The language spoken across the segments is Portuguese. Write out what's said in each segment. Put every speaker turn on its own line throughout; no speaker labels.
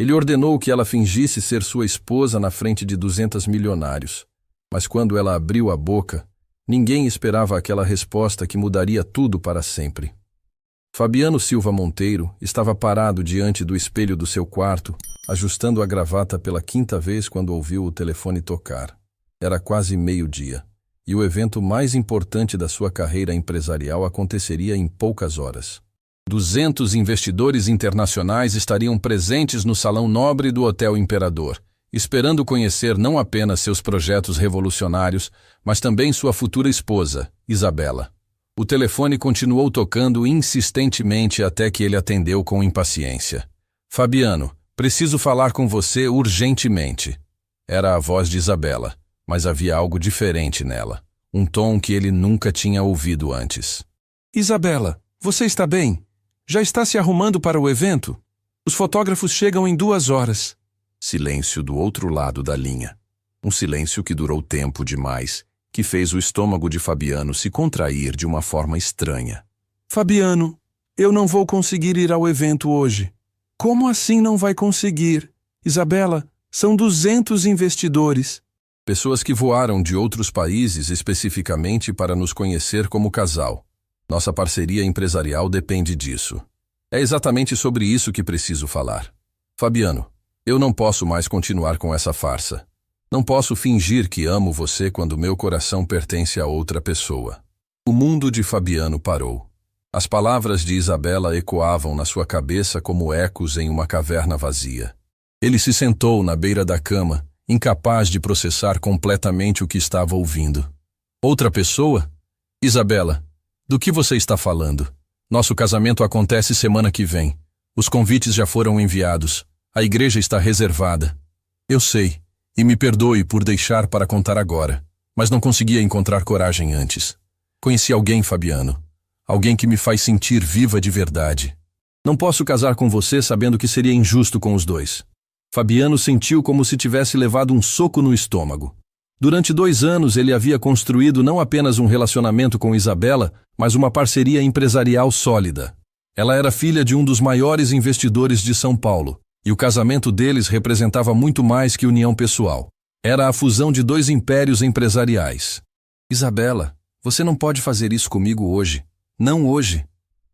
Ele ordenou que ela fingisse ser sua esposa na frente de 200 milionários. Mas quando ela abriu a boca, ninguém esperava aquela resposta que mudaria tudo para sempre. Fabiano Silva Monteiro estava parado diante do espelho do seu quarto, ajustando a gravata pela 5ª vez quando ouviu o telefone tocar. Era quase meio-dia, e o evento mais importante da sua carreira empresarial aconteceria em poucas horas. 200 investidores internacionais estariam presentes no salão nobre do Hotel Imperador, esperando conhecer não apenas seus projetos revolucionários, mas também sua futura esposa, Isabela. O telefone continuou tocando insistentemente até que ele atendeu com impaciência. Fabiano, preciso falar com você urgentemente. Era a voz de Isabela, mas havia algo diferente nela, um tom que ele nunca tinha ouvido antes.
Isabela, você está bem? Já está se arrumando para o evento? Os fotógrafos chegam em 2 horas.
Silêncio do outro lado da linha. Um silêncio que durou tempo demais, que fez o estômago de Fabiano se contrair de uma forma estranha.
Fabiano, eu não vou conseguir ir ao evento hoje. Como assim não vai conseguir? Isabela, são 200 investidores.
Pessoas que voaram de outros países especificamente para nos conhecer como casal. Nossa parceria empresarial depende disso. É exatamente sobre isso que preciso falar. Fabiano, eu não posso mais continuar com essa farsa. Não posso fingir que amo você quando meu coração pertence a outra pessoa. O mundo de Fabiano parou. As palavras de Isabela ecoavam na sua cabeça como ecos em uma caverna vazia. Ele se sentou na beira da cama, incapaz de processar completamente o que estava ouvindo. Outra pessoa? Isabela, do que você está falando? Nosso casamento acontece semana que vem. Os convites já foram enviados. A igreja está reservada. Eu sei. E me perdoe por deixar para contar agora, mas não conseguia encontrar coragem antes. Conheci alguém, Fabiano. Alguém que me faz sentir viva de verdade. Não posso casar com você sabendo que seria injusto com os dois. Fabiano sentiu como se tivesse levado um soco no estômago. Durante 2 anos ele havia construído não apenas um relacionamento com Isabela, mas uma parceria empresarial sólida. Ela era filha de um dos maiores investidores de São Paulo. E o casamento deles representava muito mais que união pessoal. Era a fusão de 2 impérios empresariais. Isabela, você não pode fazer isso comigo hoje. Não hoje.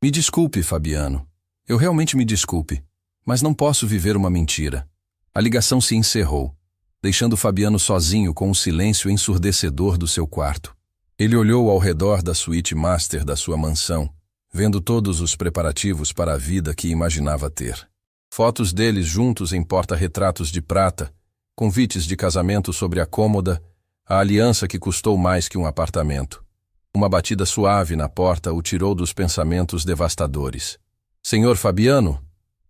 Me desculpe, Fabiano. Eu realmente me desculpe. Mas não posso viver uma mentira. A ligação se encerrou, deixando Fabiano sozinho com o silêncio ensurdecedor do seu quarto. Ele olhou ao redor da suíte master da sua mansão, vendo todos os preparativos para a vida que imaginava ter. Fotos deles juntos em porta-retratos de prata, convites de casamento sobre a cômoda, a aliança que custou mais que um apartamento. Uma batida suave na porta o tirou dos pensamentos devastadores. Senhor Fabiano?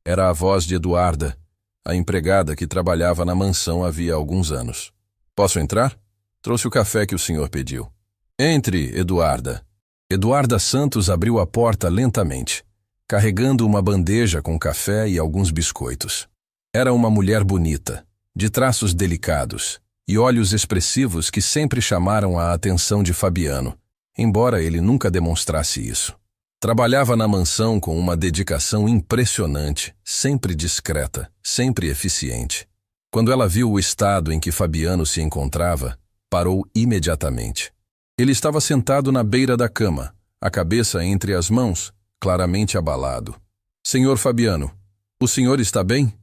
Era a voz de Eduarda, a empregada que trabalhava na mansão havia alguns anos. Posso entrar? Trouxe o café que o senhor pediu. Entre, Eduarda. Eduarda Santos abriu a porta lentamente, carregando uma bandeja com café e alguns biscoitos. Era uma mulher bonita, de traços delicados e olhos expressivos que sempre chamaram a atenção de Fabiano, embora ele nunca demonstrasse isso. Trabalhava na mansão com uma dedicação impressionante, sempre discreta, sempre eficiente. Quando ela viu o estado em que Fabiano se encontrava, parou imediatamente. Ele estava sentado na beira da cama, a cabeça entre as mãos, claramente abalado. Senhor Fabiano, o senhor está bem?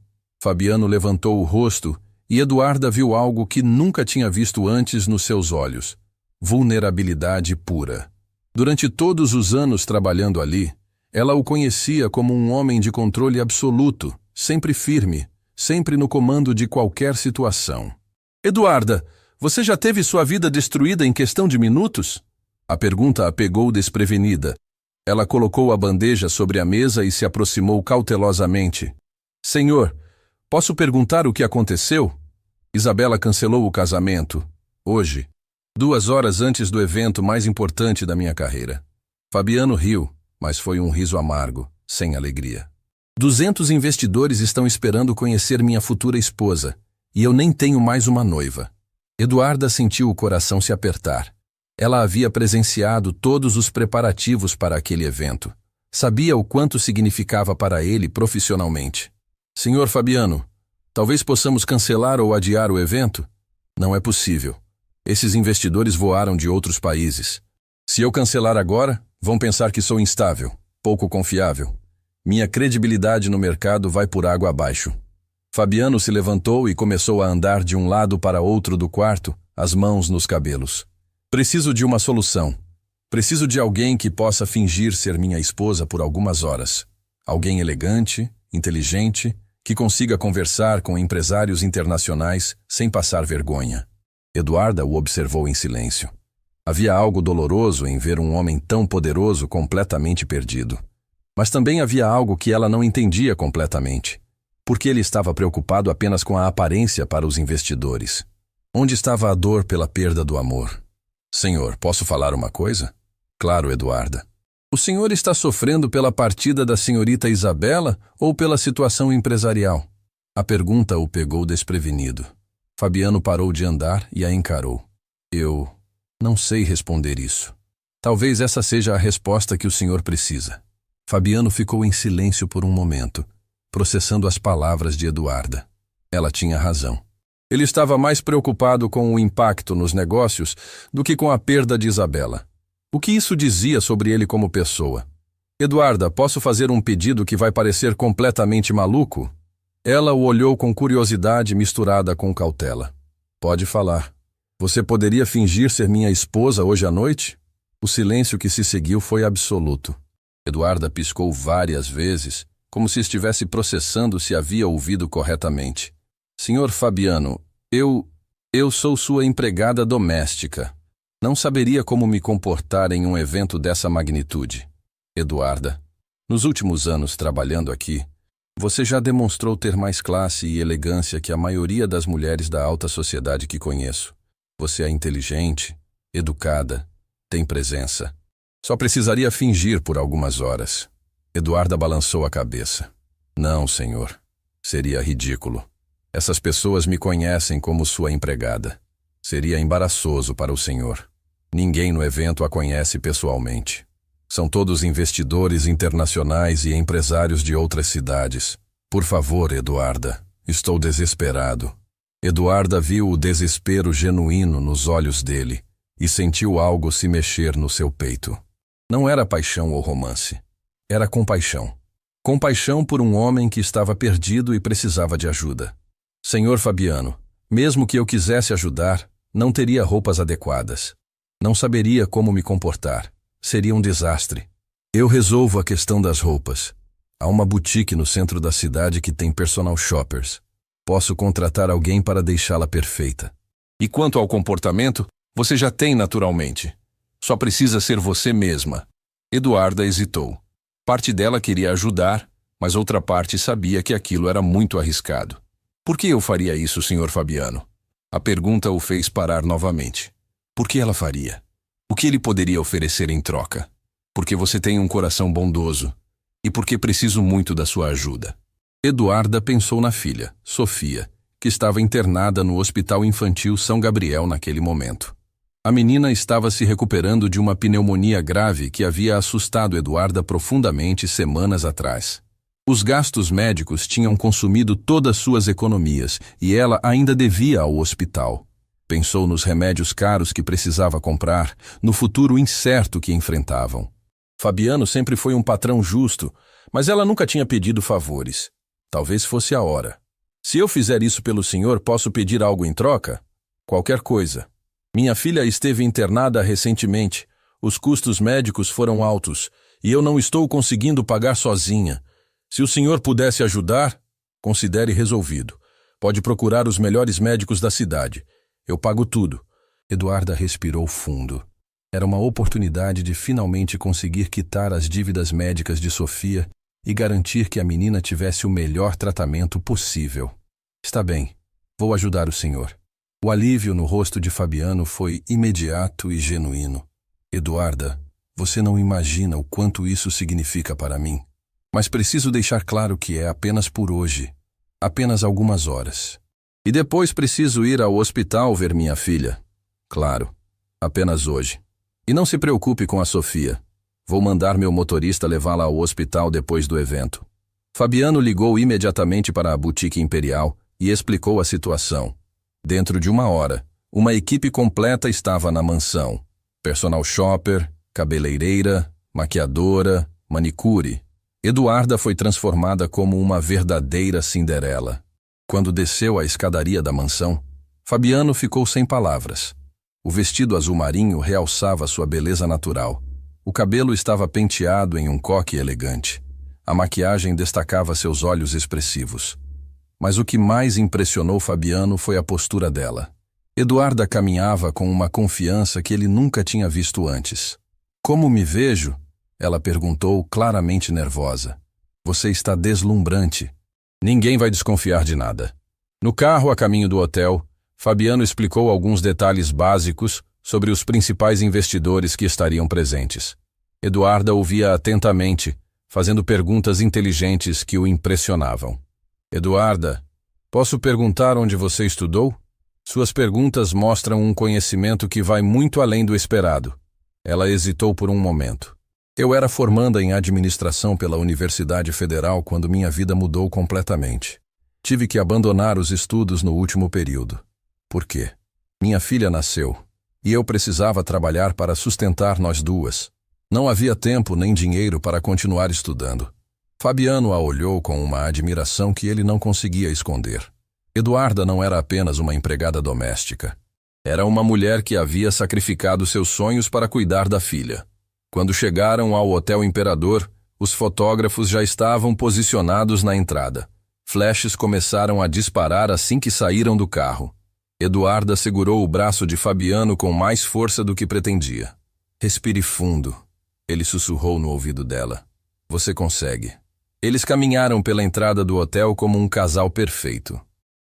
Fabiano levantou o rosto e Eduarda viu algo que nunca tinha visto antes nos seus olhos. Vulnerabilidade pura. Durante todos os anos trabalhando ali, ela o conhecia como um homem de controle absoluto, sempre firme, sempre no comando de qualquer situação. Eduarda, você já teve sua vida destruída em questão de minutos? A pergunta a pegou desprevenida. Ela colocou a bandeja sobre a mesa e se aproximou cautelosamente. Senhor, posso perguntar o que aconteceu? Isabela cancelou o casamento, hoje, 2 horas antes do evento mais importante da minha carreira. Fabiano riu, mas foi um riso amargo, sem alegria. 200 investidores estão esperando conhecer minha futura esposa, e eu nem tenho mais uma noiva. Eduarda sentiu o coração se apertar. Ela havia presenciado todos os preparativos para aquele evento. Sabia o quanto significava para ele profissionalmente. Senhor Fabiano, Talvez possamos cancelar ou adiar o evento? Não é possível. Esses investidores voaram de outros países. Se eu cancelar agora, vão pensar que sou instável, pouco confiável. Minha credibilidade no mercado vai por água abaixo. Fabiano se levantou e começou a andar de um lado para outro do quarto, as mãos nos cabelos. Preciso de uma solução. Preciso de alguém que possa fingir ser minha esposa por algumas horas. Alguém elegante, inteligente, que consiga conversar com empresários internacionais sem passar vergonha. Eduarda o observou em silêncio. Havia algo doloroso em ver um homem tão poderoso completamente perdido. Mas também havia algo que ela não entendia completamente. Por que ele estava preocupado apenas com a aparência para os investidores? Onde estava a dor pela perda do amor? Senhor, posso falar uma coisa? Claro, Eduarda. O senhor está sofrendo pela partida da senhorita Isabela ou pela situação empresarial? A pergunta o pegou desprevenido. Fabiano parou de andar e a encarou. Eu não sei responder isso. Talvez essa seja a resposta que o senhor precisa. Fabiano ficou em silêncio por um momento, processando as palavras de Eduarda. Ela tinha razão. Ele estava mais preocupado com o impacto nos negócios do que com a perda de Isabela. O que isso dizia sobre ele como pessoa? Eduarda, posso fazer um pedido que vai parecer completamente maluco? Ela o olhou com curiosidade misturada com cautela. Pode falar. Você poderia fingir ser minha esposa hoje à noite? O silêncio que se seguiu foi absoluto. Eduarda piscou várias vezes, como se estivesse processando se havia ouvido corretamente. Senhor Fabiano, eu sou sua empregada doméstica. Não saberia como me comportar em um evento dessa magnitude. Eduarda, nos últimos anos trabalhando aqui, você já demonstrou ter mais classe e elegância que a maioria das mulheres da alta sociedade que conheço. Você é inteligente, educada, tem presença. Só precisaria fingir por algumas horas. Eduarda balançou a cabeça. Não, senhor. Seria ridículo. Essas pessoas me conhecem como sua empregada. Seria embaraçoso para o senhor. Ninguém no evento a conhece pessoalmente. São todos investidores internacionais e empresários de outras cidades. Por favor, Eduarda, estou desesperado. Eduarda viu o desespero genuíno nos olhos dele e sentiu algo se mexer no seu peito. Não era paixão ou romance. Era compaixão. Compaixão por um homem que estava perdido e precisava de ajuda. Senhor Fabiano, mesmo que eu quisesse ajudar, não teria roupas adequadas. Não saberia como me comportar. Seria um desastre. Eu resolvo a questão das roupas. Há uma boutique no centro da cidade que tem personal shoppers. Posso contratar alguém para deixá-la perfeita. E quanto ao comportamento, você já tem naturalmente. Só precisa ser você mesma. Eduarda hesitou. Parte dela queria ajudar, mas outra parte sabia que aquilo era muito arriscado. Por que eu faria isso, Sr. Fabiano? A pergunta o fez parar novamente. Por que ela faria? O que ele poderia oferecer em troca? Porque você tem um coração bondoso e porque preciso muito da sua ajuda. Eduarda pensou na filha, Sofia, que estava internada no Hospital Infantil São Gabriel naquele momento. A menina estava se recuperando de uma pneumonia grave que havia assustado Eduarda profundamente semanas atrás. Os gastos médicos tinham consumido todas suas economias e ela ainda devia ao hospital. Pensou nos remédios caros que precisava comprar, no futuro incerto que enfrentavam. Fabiano sempre foi um patrão justo, mas ela nunca tinha pedido favores. Talvez fosse a hora. Se eu fizer isso pelo senhor, posso pedir algo em troca? Qualquer coisa. Minha filha esteve internada recentemente. Os custos médicos foram altos e eu não estou conseguindo pagar sozinha. Se o senhor pudesse ajudar, considere resolvido. Pode procurar os melhores médicos da cidade. Eu pago tudo. Eduarda respirou fundo. Era uma oportunidade de finalmente conseguir quitar as dívidas médicas de Sofia e garantir que a menina tivesse o melhor tratamento possível. Está bem, vou ajudar o senhor. O alívio no rosto de Fabiano foi imediato e genuíno. Eduarda, você não imagina o quanto isso significa para mim. Mas preciso deixar claro que é apenas por hoje. Apenas algumas horas. E depois preciso ir ao hospital ver minha filha. Claro, apenas hoje. E não se preocupe com a Sofia. Vou mandar meu motorista levá-la ao hospital depois do evento. Fabiano ligou imediatamente para a Boutique Imperial e explicou a situação. Dentro de 1 hora, uma equipe completa estava na mansão. Personal shopper, cabeleireira, maquiadora, manicure. Eduarda foi transformada como uma verdadeira Cinderela. Quando desceu a escadaria da mansão, Fabiano ficou sem palavras. O vestido azul marinho realçava sua beleza natural. O cabelo estava penteado em um coque elegante. A maquiagem destacava seus olhos expressivos. Mas o que mais impressionou Fabiano foi a postura dela. Eduarda caminhava com uma confiança que ele nunca tinha visto antes. "Como me vejo?" ela perguntou, claramente nervosa. "Você está deslumbrante." Ninguém vai desconfiar de nada. No carro a caminho do hotel, Fabiano explicou alguns detalhes básicos sobre os principais investidores que estariam presentes. Eduarda ouvia atentamente, fazendo perguntas inteligentes que o impressionavam. "Eduarda, posso perguntar onde você estudou? Suas perguntas mostram um conhecimento que vai muito além do esperado." Ela hesitou por um momento. "Eu era formanda em administração pela Universidade Federal quando minha vida mudou completamente. Tive que abandonar os estudos no último período. Por quê? Minha filha nasceu, e eu precisava trabalhar para sustentar nós duas. Não havia tempo nem dinheiro para continuar estudando." Fabiano a olhou com uma admiração que ele não conseguia esconder. Eduarda não era apenas uma empregada doméstica. Era uma mulher que havia sacrificado seus sonhos para cuidar da filha. Quando chegaram ao Hotel Imperador, os fotógrafos já estavam posicionados na entrada. Flashes começaram a disparar assim que saíram do carro. Eduarda segurou o braço de Fabiano com mais força do que pretendia. "Respire fundo", ele sussurrou no ouvido dela. "Você consegue." Eles caminharam pela entrada do hotel como um casal perfeito.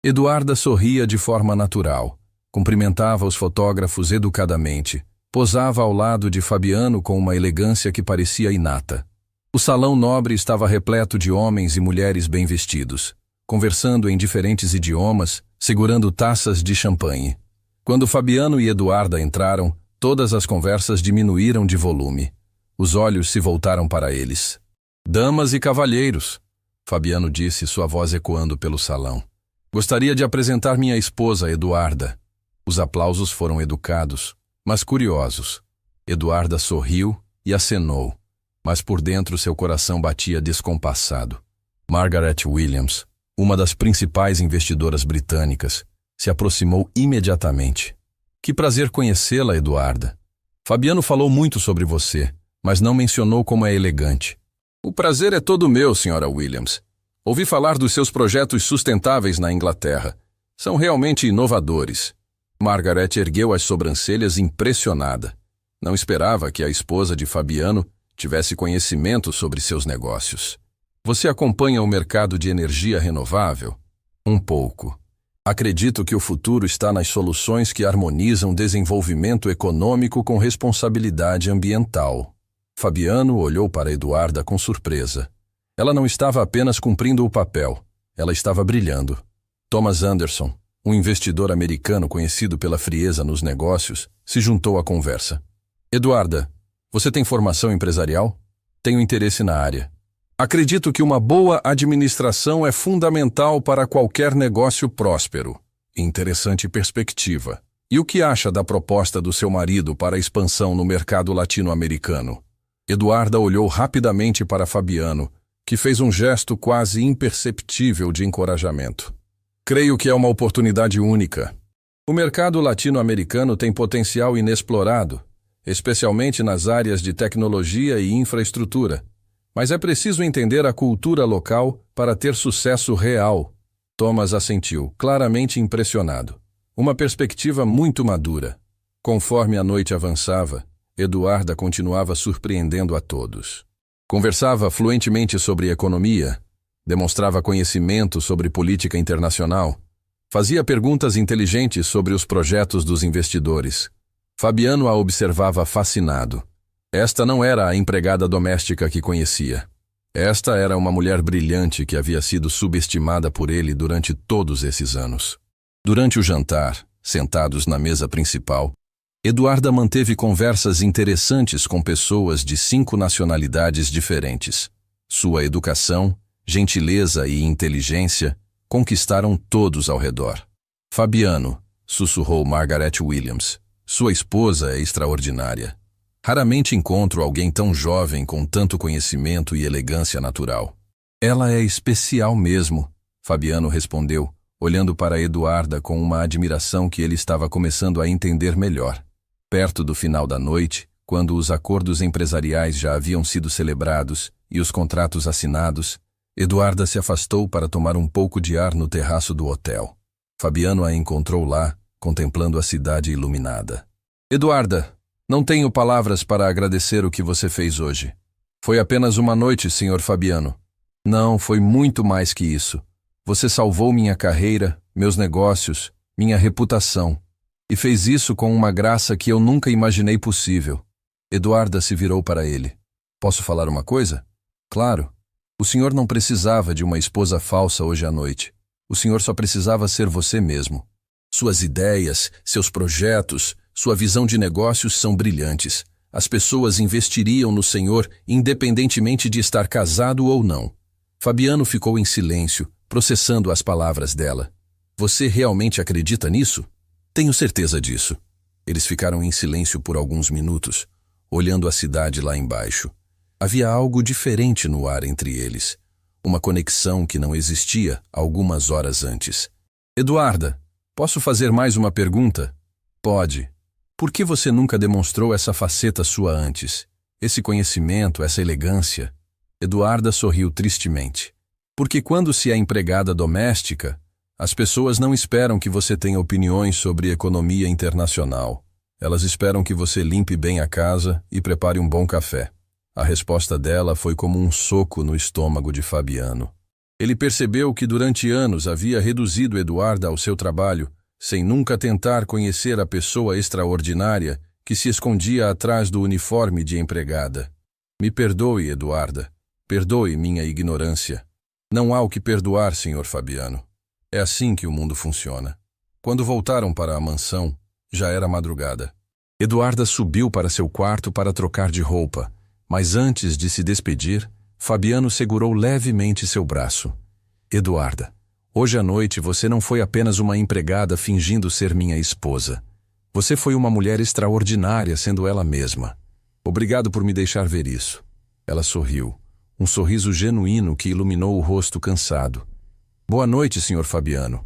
Eduarda sorria de forma natural, cumprimentava os fotógrafos educadamente, posava ao lado de Fabiano com uma elegância que parecia inata. O salão nobre estava repleto de homens e mulheres bem vestidos, conversando em diferentes idiomas, segurando taças de champanhe. Quando Fabiano e Eduarda entraram, todas as conversas diminuíram de volume. Os olhos se voltaram para eles. "Damas e cavalheiros", Fabiano disse, sua voz ecoando pelo salão. "Gostaria de apresentar minha esposa, Eduarda." Os aplausos foram educados, mas curiosos. Eduarda sorriu e acenou, mas por dentro seu coração batia descompassado. Margaret Williams, uma das principais investidoras britânicas, se aproximou imediatamente. "Que prazer conhecê-la, Eduarda. Fabiano falou muito sobre você, mas não mencionou como é elegante." "O prazer é todo meu, Sra. Williams. Ouvi falar dos seus projetos sustentáveis na Inglaterra. São realmente inovadores." Margaret ergueu as sobrancelhas impressionada. Não esperava que a esposa de Fabiano tivesse conhecimento sobre seus negócios. "Você acompanha o mercado de energia renovável?" "Um pouco. Acredito que o futuro está nas soluções que harmonizam desenvolvimento econômico com responsabilidade ambiental." Fabiano olhou para Eduarda com surpresa. Ela não estava apenas cumprindo o papel, ela estava brilhando. Thomas Anderson, um investidor americano conhecido pela frieza nos negócios, se juntou à conversa. "Eduarda, você tem formação empresarial?" "Tenho interesse na área. Acredito que uma boa administração é fundamental para qualquer negócio próspero." "Interessante perspectiva. E o que acha da proposta do seu marido para a expansão no mercado latino-americano?" Eduarda olhou rapidamente para Fabiano, que fez um gesto quase imperceptível de encorajamento. "Creio que é uma oportunidade única. O mercado latino-americano tem potencial inexplorado, especialmente nas áreas de tecnologia e infraestrutura. Mas é preciso entender a cultura local para ter sucesso real." Thomas assentiu, claramente impressionado. Uma perspectiva muito madura. Conforme a noite avançava, Eduarda continuava surpreendendo a todos. Conversava fluentemente sobre economia, demonstrava conhecimento sobre política internacional, fazia perguntas inteligentes sobre os projetos dos investidores. Fabiano a observava fascinado. Esta não era a empregada doméstica que conhecia. Esta era uma mulher brilhante que havia sido subestimada por ele durante todos esses anos. Durante o jantar, sentados na mesa principal, Eduarda manteve conversas interessantes com pessoas de 5 nacionalidades diferentes. Sua educação, gentileza e inteligência conquistaram todos ao redor. Fabiano, sussurrou Margaret Williams, sua esposa é extraordinária. Raramente encontro alguém tão jovem com tanto conhecimento e elegância natural. Ela é especial mesmo, Fabiano respondeu, olhando para Eduarda com uma admiração que ele estava começando a entender melhor. Perto do final da noite, quando os acordos empresariais já haviam sido celebrados e os contratos assinados, Eduarda se afastou para tomar um pouco de ar no terraço do hotel. Fabiano a encontrou lá, contemplando a cidade iluminada. Eduarda, não tenho palavras para agradecer o que você fez hoje. Foi apenas uma noite, Sr. Fabiano. Não, foi muito mais que isso. Você salvou minha carreira, meus negócios, minha reputação. E fez isso com uma graça que eu nunca imaginei possível. Eduarda se virou para ele. Posso falar uma coisa? Claro. O senhor não precisava de uma esposa falsa hoje à noite. O senhor só precisava ser você mesmo. Suas ideias, seus projetos, sua visão de negócios são brilhantes. As pessoas investiriam no senhor independentemente de estar casado ou não. Fabiano ficou em silêncio, processando as palavras dela. Você realmente acredita nisso? Tenho certeza disso. Eles ficaram em silêncio por alguns minutos, olhando a cidade lá embaixo. Havia algo diferente no ar entre eles. Uma conexão que não existia algumas horas antes. Eduarda, posso fazer mais uma pergunta? Pode. Por que você nunca demonstrou essa faceta sua antes? Esse conhecimento, essa elegância? Eduarda sorriu tristemente. Porque quando se é empregada doméstica, as pessoas não esperam que você tenha opiniões sobre economia internacional. Elas esperam que você limpe bem a casa e prepare um bom café. A resposta dela foi como um soco no estômago de Fabiano. Ele percebeu que durante anos havia reduzido Eduarda ao seu trabalho, sem nunca tentar conhecer a pessoa extraordinária que se escondia atrás do uniforme de empregada. Me perdoe, Eduarda. Perdoe minha ignorância. Não há o que perdoar, Sr. Fabiano. É assim que o mundo funciona. Quando voltaram para a mansão, já era madrugada. Eduarda subiu para seu quarto para trocar de roupa, mas antes de se despedir, Fabiano segurou levemente seu braço. Eduarda, hoje à noite você não foi apenas uma empregada fingindo ser minha esposa. Você foi uma mulher extraordinária sendo ela mesma. Obrigado por me deixar ver isso. Ela sorriu, um sorriso genuíno que iluminou o rosto cansado. Boa noite, Sr. Fabiano.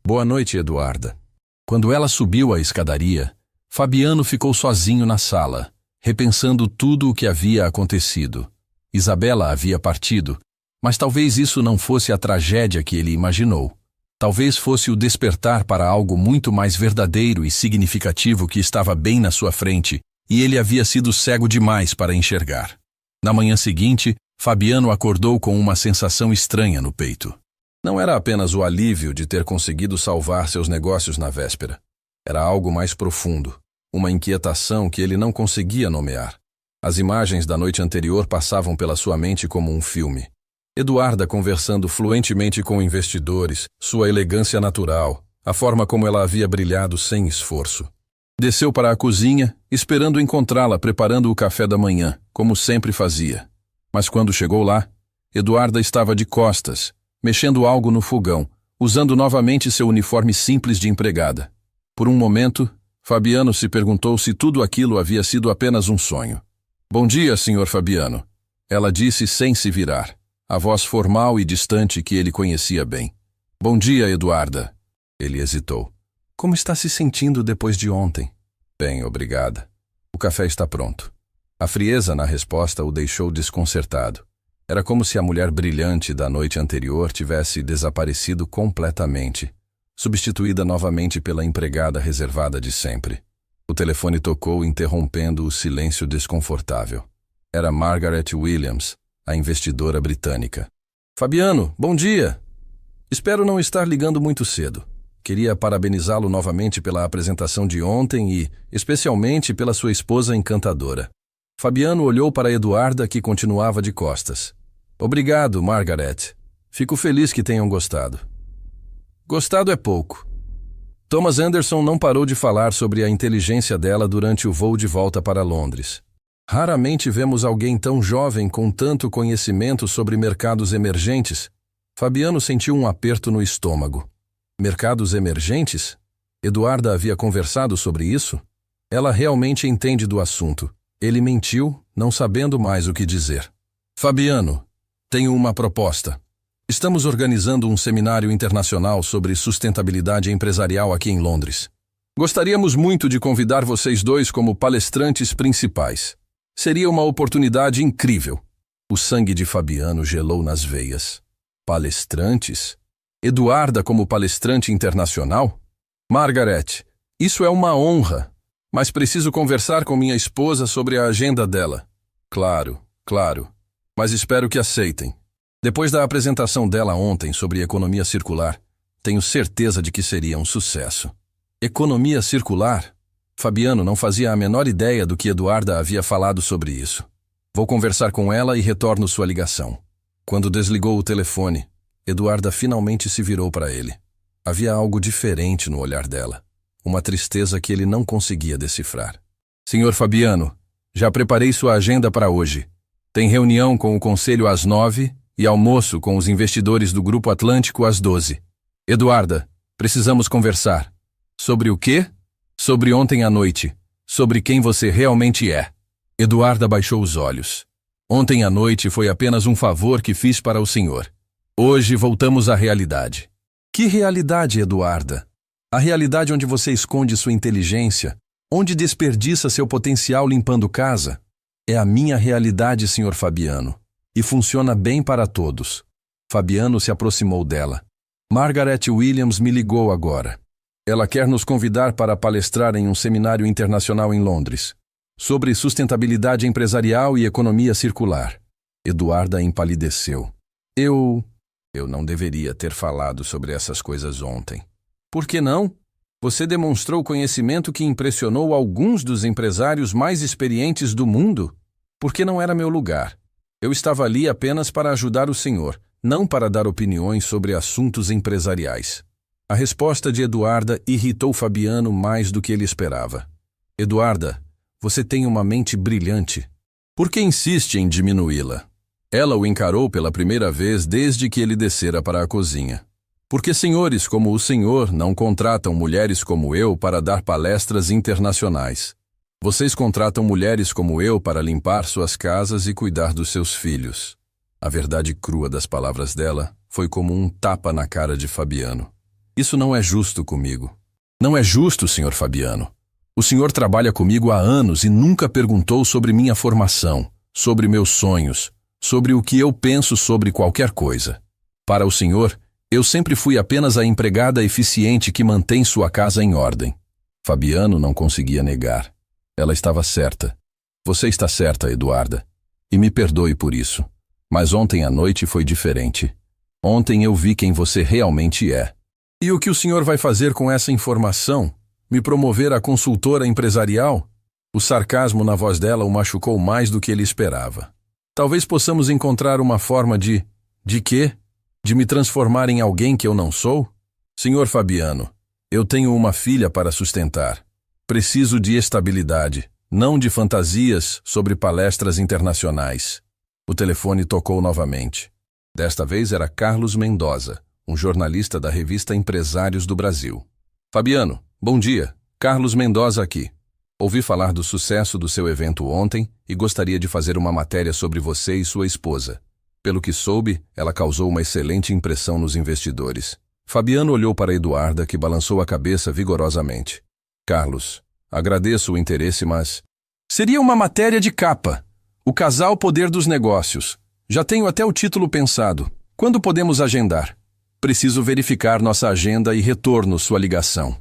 Boa noite, Eduarda. Quando ela subiu a escadaria, Fabiano ficou sozinho na sala, repensando tudo o que havia acontecido. Isabela havia partido, mas talvez isso não fosse a tragédia que ele imaginou. Talvez fosse o despertar para algo muito mais verdadeiro e significativo que estava bem na sua frente, e ele havia sido cego demais para enxergar. Na manhã seguinte, Fabiano acordou com uma sensação estranha no peito. Não era apenas o alívio de ter conseguido salvar seus negócios na véspera. Era algo mais profundo, uma inquietação que ele não conseguia nomear. As imagens da noite anterior passavam pela sua mente como um filme. Eduarda conversando fluentemente com investidores, sua elegância natural, a forma como ela havia brilhado sem esforço. Desceu para a cozinha, esperando encontrá-la preparando o café da manhã, como sempre fazia. Mas quando chegou lá, Eduarda estava de costas, mexendo algo no fogão, usando novamente seu uniforme simples de empregada. Por um momento, Fabiano se perguntou se tudo aquilo havia sido apenas um sonho. Bom dia, Sr. Fabiano, ela disse sem se virar, a voz formal e distante que ele conhecia bem. Bom dia, Eduarda. Ele hesitou. Como está se sentindo depois de ontem? Bem, obrigada. O café está pronto. A frieza na resposta o deixou desconcertado. Era como se a mulher brilhante da noite anterior tivesse desaparecido completamente, substituída novamente pela empregada reservada de sempre. O telefone tocou, interrompendo o silêncio desconfortável. Era Margaret Williams, a investidora britânica. Fabiano, bom dia! Espero não estar ligando muito cedo. Queria parabenizá-lo novamente pela apresentação de ontem e, especialmente, pela sua esposa encantadora. Fabiano olhou para Eduarda, que continuava de costas. Obrigado, Margaret. Fico feliz que tenham gostado. Gostado é pouco. Thomas Anderson não parou de falar sobre a inteligência dela durante o voo de volta para Londres. Raramente vemos alguém tão jovem com tanto conhecimento sobre mercados emergentes. Fabiano sentiu um aperto no estômago. Mercados emergentes? Eduarda havia conversado sobre isso? Ela realmente entende do assunto. Ele mentiu, não sabendo mais o que dizer. Fabiano, tenho uma proposta. Estamos organizando um seminário internacional sobre sustentabilidade empresarial aqui em Londres. Gostaríamos muito de convidar vocês dois como palestrantes principais. Seria uma oportunidade incrível. O sangue de Fabiano gelou nas veias. Palestrantes? Eduarda como palestrante internacional? Margaret, isso é uma honra, mas preciso conversar com minha esposa sobre a agenda dela. Claro, mas espero que aceitem. Depois da apresentação dela ontem sobre economia circular, tenho certeza de que seria um sucesso. Economia circular? Fabiano não fazia a menor ideia do que Eduarda havia falado sobre isso. Vou conversar com ela e retorno sua ligação. Quando desligou o telefone, Eduarda finalmente se virou para ele. Havia algo diferente no olhar dela, uma tristeza que ele não conseguia decifrar. Senhor Fabiano, já preparei sua agenda para hoje. Tem reunião com o conselho às 9 e almoço com os investidores do Grupo Atlântico às 12. Eduarda, precisamos conversar. Sobre o quê? Sobre ontem à noite. Sobre quem você realmente é. Eduarda baixou os olhos. Ontem à noite foi apenas um favor que fiz para o senhor. Hoje voltamos à realidade. Que realidade, Eduarda? A realidade onde você esconde sua inteligência, onde desperdiça seu potencial limpando casa? É a minha realidade, senhor Fabiano. E funciona bem para todos. Fabiano se aproximou dela. Margaret Williams me ligou agora. Ela quer nos convidar para palestrar em um seminário internacional em Londres, sobre sustentabilidade empresarial e economia circular. Eduarda empalideceu. Eu não deveria ter falado sobre essas coisas ontem. Por que não? Você demonstrou conhecimento que impressionou alguns dos empresários mais experientes do mundo. Porque não era meu lugar. Eu estava ali apenas para ajudar o senhor, não para dar opiniões sobre assuntos empresariais. A resposta de Eduarda irritou Fabiano mais do que ele esperava. Eduarda, você tem uma mente brilhante. Por que insiste em diminuí-la? Ela o encarou pela primeira vez desde que ele descera para a cozinha. Porque senhores como o senhor não contratam mulheres como eu para dar palestras internacionais. Vocês contratam mulheres como eu para limpar suas casas e cuidar dos seus filhos. A verdade crua das palavras dela foi como um tapa na cara de Fabiano. Isso não é justo comigo. Não é justo, senhor Fabiano. O senhor trabalha comigo há anos e nunca perguntou sobre minha formação, sobre meus sonhos, sobre o que eu penso sobre qualquer coisa. Para o senhor, eu sempre fui apenas a empregada eficiente que mantém sua casa em ordem. Fabiano não conseguia negar. Ela estava certa. Você está certa, Eduarda. E me perdoe por isso. Mas ontem à noite foi diferente. Ontem eu vi quem você realmente é. E o que o senhor vai fazer com essa informação? Me promover a consultora empresarial? O sarcasmo na voz dela o machucou mais do que ele esperava. Talvez possamos encontrar uma forma de... De quê? De me transformar em alguém que eu não sou? Senhor Fabiano, eu tenho uma filha para sustentar. Preciso de estabilidade, não de fantasias sobre palestras internacionais. O telefone tocou novamente. Desta vez era Carlos Mendoza, um jornalista da revista Empresários do Brasil. Fabiano, bom dia. Carlos Mendoza aqui. Ouvi falar do sucesso do seu evento ontem e gostaria de fazer uma matéria sobre você e sua esposa. Pelo que soube, ela causou uma excelente impressão nos investidores. Fabiano olhou para Eduarda, que balançou a cabeça vigorosamente. Carlos, agradeço o interesse, mas... Seria uma matéria de capa. O casal Poder dos Negócios. Já tenho até o título pensado. Quando podemos agendar? Preciso verificar nossa agenda e retorno sua ligação.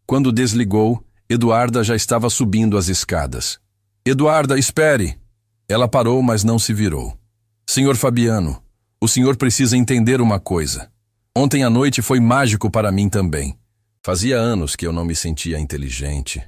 Quando desligou, Eduarda já estava subindo as escadas. Eduarda, espere! Ela parou, mas não se virou. Senhor Fabiano, o senhor precisa entender uma coisa. Ontem à noite foi mágico para mim também. Fazia anos que eu não me sentia inteligente,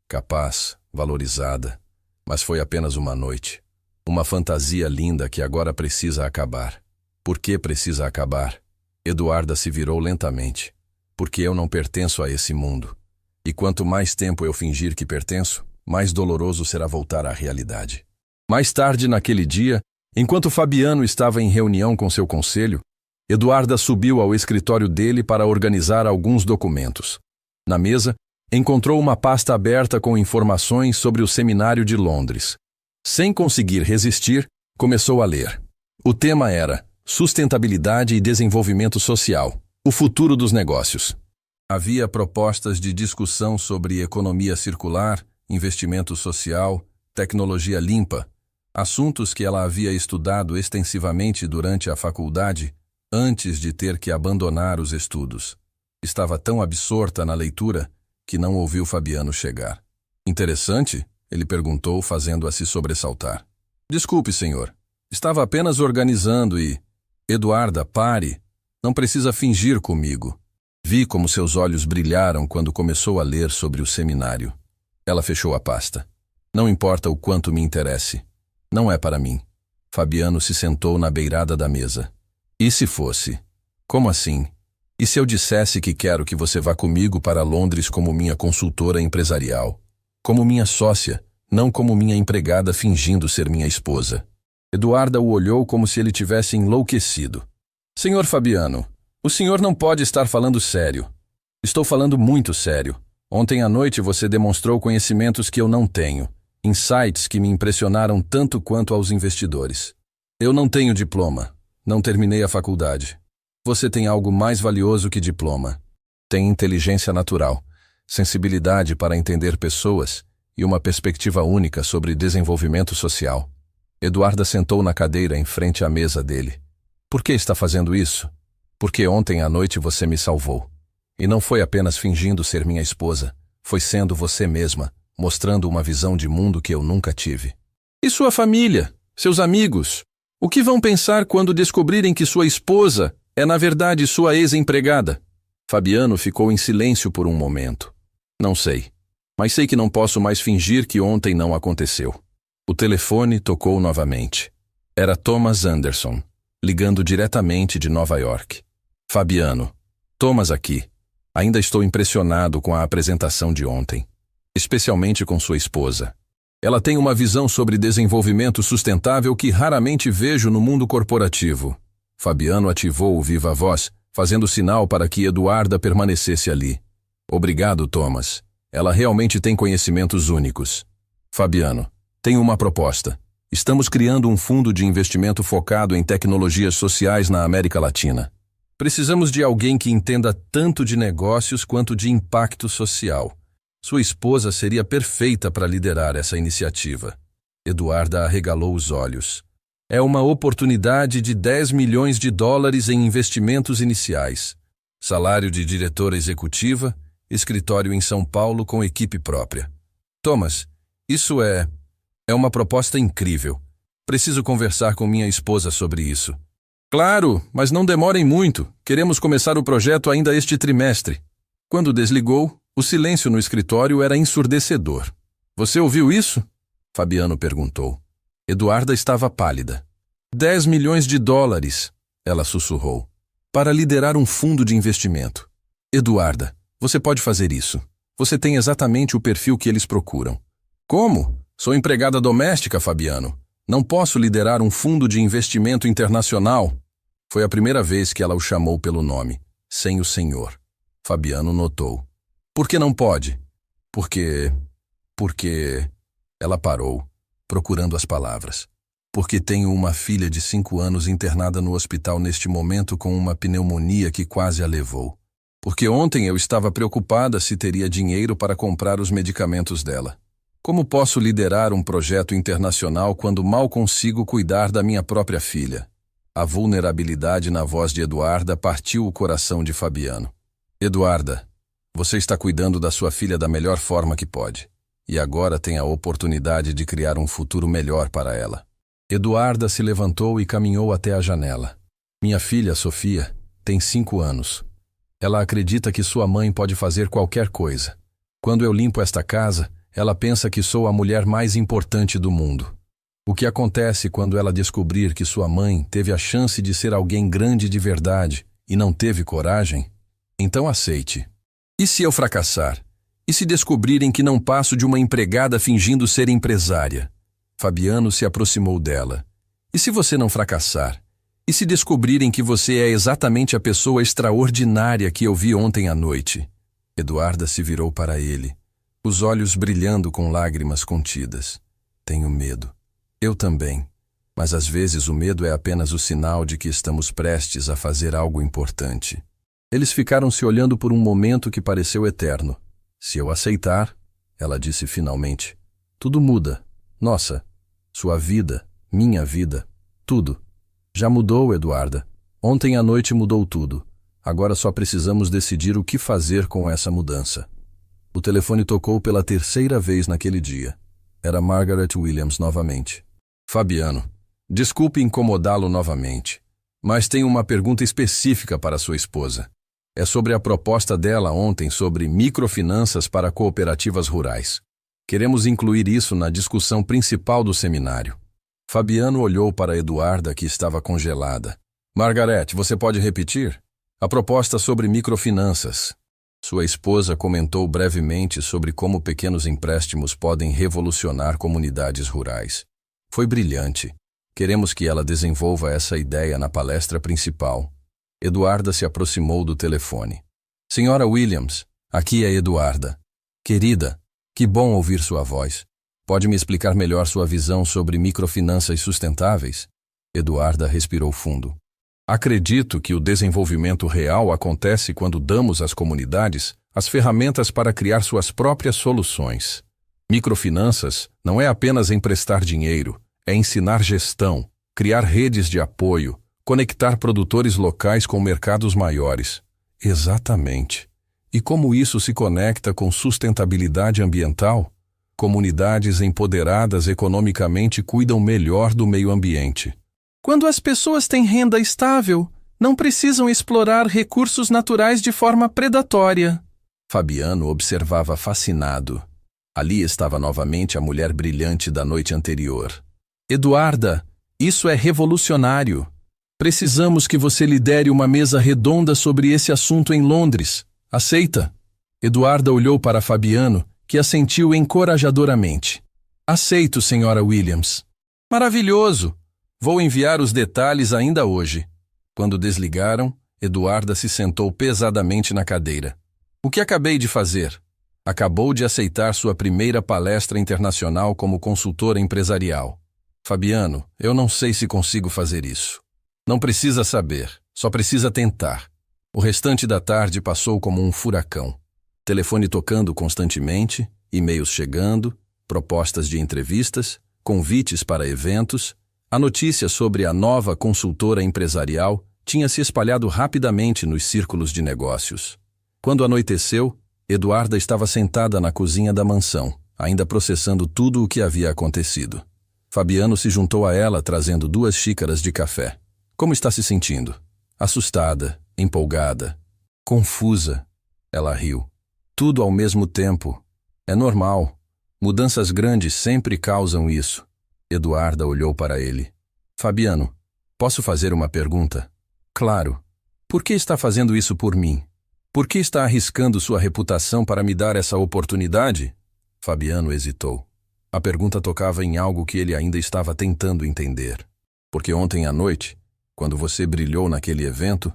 capaz, valorizada, mas foi apenas uma noite. Uma fantasia linda que agora precisa acabar. Por que precisa acabar? Eduarda se virou lentamente. Porque eu não pertenço a esse mundo. E quanto mais tempo eu fingir que pertenço, mais doloroso será voltar à realidade. Mais tarde naquele dia, enquanto Fabiano estava em reunião com seu conselho, Eduarda subiu ao escritório dele para organizar alguns documentos. Na mesa, encontrou uma pasta aberta com informações sobre o seminário de Londres. Sem conseguir resistir, começou a ler. O tema era Sustentabilidade e Desenvolvimento Social, o futuro dos negócios. Havia propostas de discussão sobre economia circular, investimento social, tecnologia limpa, assuntos que ela havia estudado extensivamente durante a faculdade, antes de ter que abandonar os estudos. Estava tão absorta na leitura que não ouviu Fabiano chegar. Interessante? Ele perguntou, fazendo-a se sobressaltar. Desculpe, senhor. Estava apenas organizando e... Eduarda, pare. Não precisa fingir comigo. Vi como seus olhos brilharam quando começou a ler sobre o seminário. Ela fechou a pasta. Não importa o quanto me interesse. Não é para mim. Fabiano se sentou na beirada da mesa. E se fosse? Como assim? E se eu dissesse que quero que você vá comigo para Londres como minha consultora empresarial? Como minha sócia, não como minha empregada fingindo ser minha esposa. Eduarda o olhou como se ele tivesse enlouquecido. Senhor Fabiano, o senhor não pode estar falando sério. Estou falando muito sério. Ontem à noite você demonstrou conhecimentos que eu não tenho, insights que me impressionaram tanto quanto aos investidores. Eu não tenho diploma, não terminei a faculdade. Você tem algo mais valioso que diploma. Tem inteligência natural, sensibilidade para entender pessoas e uma perspectiva única sobre desenvolvimento social. Eduarda sentou na cadeira em frente à mesa dele. Por que está fazendo isso? Porque ontem à noite você me salvou. E não foi apenas fingindo ser minha esposa, foi sendo você mesma, mostrando uma visão de mundo que eu nunca tive. E sua família? Seus amigos? O que vão pensar quando descobrirem que sua esposa é na verdade sua ex-empregada? Fabiano ficou em silêncio por um momento. Não sei, mas sei que não posso mais fingir que ontem não aconteceu. O telefone tocou novamente. Era Thomas Anderson, ligando diretamente de Nova York. Fabiano, Thomas aqui. Ainda estou impressionado com a apresentação de ontem, especialmente com sua esposa. Ela tem uma visão sobre desenvolvimento sustentável que raramente vejo no mundo corporativo. Fabiano ativou o viva-voz, fazendo sinal para que Eduarda permanecesse ali. Obrigado, Thomas. Ela realmente tem conhecimentos únicos. Fabiano, tenho uma proposta. Estamos criando um fundo de investimento focado em tecnologias sociais na América Latina. Precisamos de alguém que entenda tanto de negócios quanto de impacto social. Sua esposa seria perfeita para liderar essa iniciativa. Eduarda arregalou os olhos. É uma oportunidade de 10 milhões de dólares em investimentos iniciais. Salário de diretora executiva, escritório em São Paulo com equipe própria. Thomas, isso é uma proposta incrível. Preciso conversar com minha esposa sobre isso. Claro, mas não demorem muito. Queremos começar o projeto ainda este trimestre. Quando desligou, o silêncio no escritório era ensurdecedor. Você ouviu isso? Fabiano perguntou. Eduarda estava pálida. 10 milhões de dólares, ela sussurrou, para liderar um fundo de investimento. Eduarda, você pode fazer isso. Você tem exatamente o perfil que eles procuram. Como? Sou empregada doméstica, Fabiano. Não posso liderar um fundo de investimento internacional. Foi a primeira vez que ela o chamou pelo nome, sem o senhor. Fabiano notou. Por que não pode? Porque... Ela parou, procurando as palavras. Porque tenho uma filha de 5 anos internada no hospital neste momento com uma pneumonia que quase a levou. Porque ontem eu estava preocupada se teria dinheiro para comprar os medicamentos dela. Como posso liderar um projeto internacional quando mal consigo cuidar da minha própria filha? A vulnerabilidade na voz de Eduarda partiu o coração de Fabiano. Eduarda, você está cuidando da sua filha da melhor forma que pode. E agora tem a oportunidade de criar um futuro melhor para ela. Eduarda se levantou e caminhou até a janela. Minha filha, Sofia, tem 5 anos. Ela acredita que sua mãe pode fazer qualquer coisa. Quando eu limpo esta casa, ela pensa que sou a mulher mais importante do mundo. O que acontece quando ela descobrir que sua mãe teve a chance de ser alguém grande de verdade e não teve coragem? Então aceite. E se eu fracassar? E se descobrirem que não passo de uma empregada fingindo ser empresária? Fabiano se aproximou dela. E se você não fracassar? E se descobrirem que você é exatamente a pessoa extraordinária que eu vi ontem à noite? Eduarda se virou para ele, os olhos brilhando com lágrimas contidas. Tenho medo. Eu também. Mas às vezes o medo é apenas o sinal de que estamos prestes a fazer algo importante. Eles ficaram se olhando por um momento que pareceu eterno. Se eu aceitar, ela disse finalmente, tudo muda. Nossa, sua vida, minha vida, tudo. Já mudou, Eduarda. Ontem à noite mudou tudo. Agora só precisamos decidir o que fazer com essa mudança. O telefone tocou pela terceira vez naquele dia. Era Margaret Williams novamente. Fabiano, desculpe incomodá-lo novamente, mas tenho uma pergunta específica para sua esposa. É sobre a proposta dela ontem sobre microfinanças para cooperativas rurais. Queremos incluir isso na discussão principal do seminário. Fabiano olhou para Eduarda, que estava congelada. Margaret, você pode repetir? A proposta sobre microfinanças. Sua esposa comentou brevemente sobre como pequenos empréstimos podem revolucionar comunidades rurais. Foi brilhante. Queremos que ela desenvolva essa ideia na palestra principal. Eduarda se aproximou do telefone. Senhora Williams, aqui é Eduarda. Querida, que bom ouvir sua voz. Pode me explicar melhor sua visão sobre microfinanças sustentáveis? Eduarda respirou fundo. Acredito que o desenvolvimento real acontece quando damos às comunidades as ferramentas para criar suas próprias soluções. Microfinanças não é apenas emprestar dinheiro, é ensinar gestão, criar redes de apoio, conectar produtores locais com mercados maiores. Exatamente. E como isso se conecta com sustentabilidade ambiental? Comunidades empoderadas economicamente cuidam melhor do meio ambiente. Quando as pessoas têm renda estável, não precisam explorar recursos naturais de forma predatória. Fabiano observava fascinado. Ali estava novamente a mulher brilhante da noite anterior. Eduarda, isso é revolucionário. Precisamos que você lidere uma mesa redonda sobre esse assunto em Londres. Aceita? Eduarda olhou para Fabiano, que assentiu encorajadoramente. Aceito, senhora Williams. Maravilhoso! Vou enviar os detalhes ainda hoje. Quando desligaram, Eduarda se sentou pesadamente na cadeira. O que acabei de fazer? Acabou de aceitar sua primeira palestra internacional como consultora empresarial. Fabiano, eu não sei se consigo fazer isso. Não precisa saber, só precisa tentar. O restante da tarde passou como um furacão. Telefone tocando constantemente, e-mails chegando, propostas de entrevistas, convites para eventos. A notícia sobre a nova consultora empresarial tinha se espalhado rapidamente nos círculos de negócios. Quando anoiteceu, Eduarda estava sentada na cozinha da mansão, ainda processando tudo o que havia acontecido. Fabiano se juntou a ela trazendo 2 xícaras de café. Como está se sentindo? Assustada, empolgada, confusa. Ela riu. Tudo ao mesmo tempo. É normal. Mudanças grandes sempre causam isso. Eduarda olhou para ele. Fabiano, posso fazer uma pergunta? Claro. Por que está fazendo isso por mim? Por que está arriscando sua reputação para me dar essa oportunidade? Fabiano hesitou. A pergunta tocava em algo que ele ainda estava tentando entender. Porque ontem à noite, quando você brilhou naquele evento,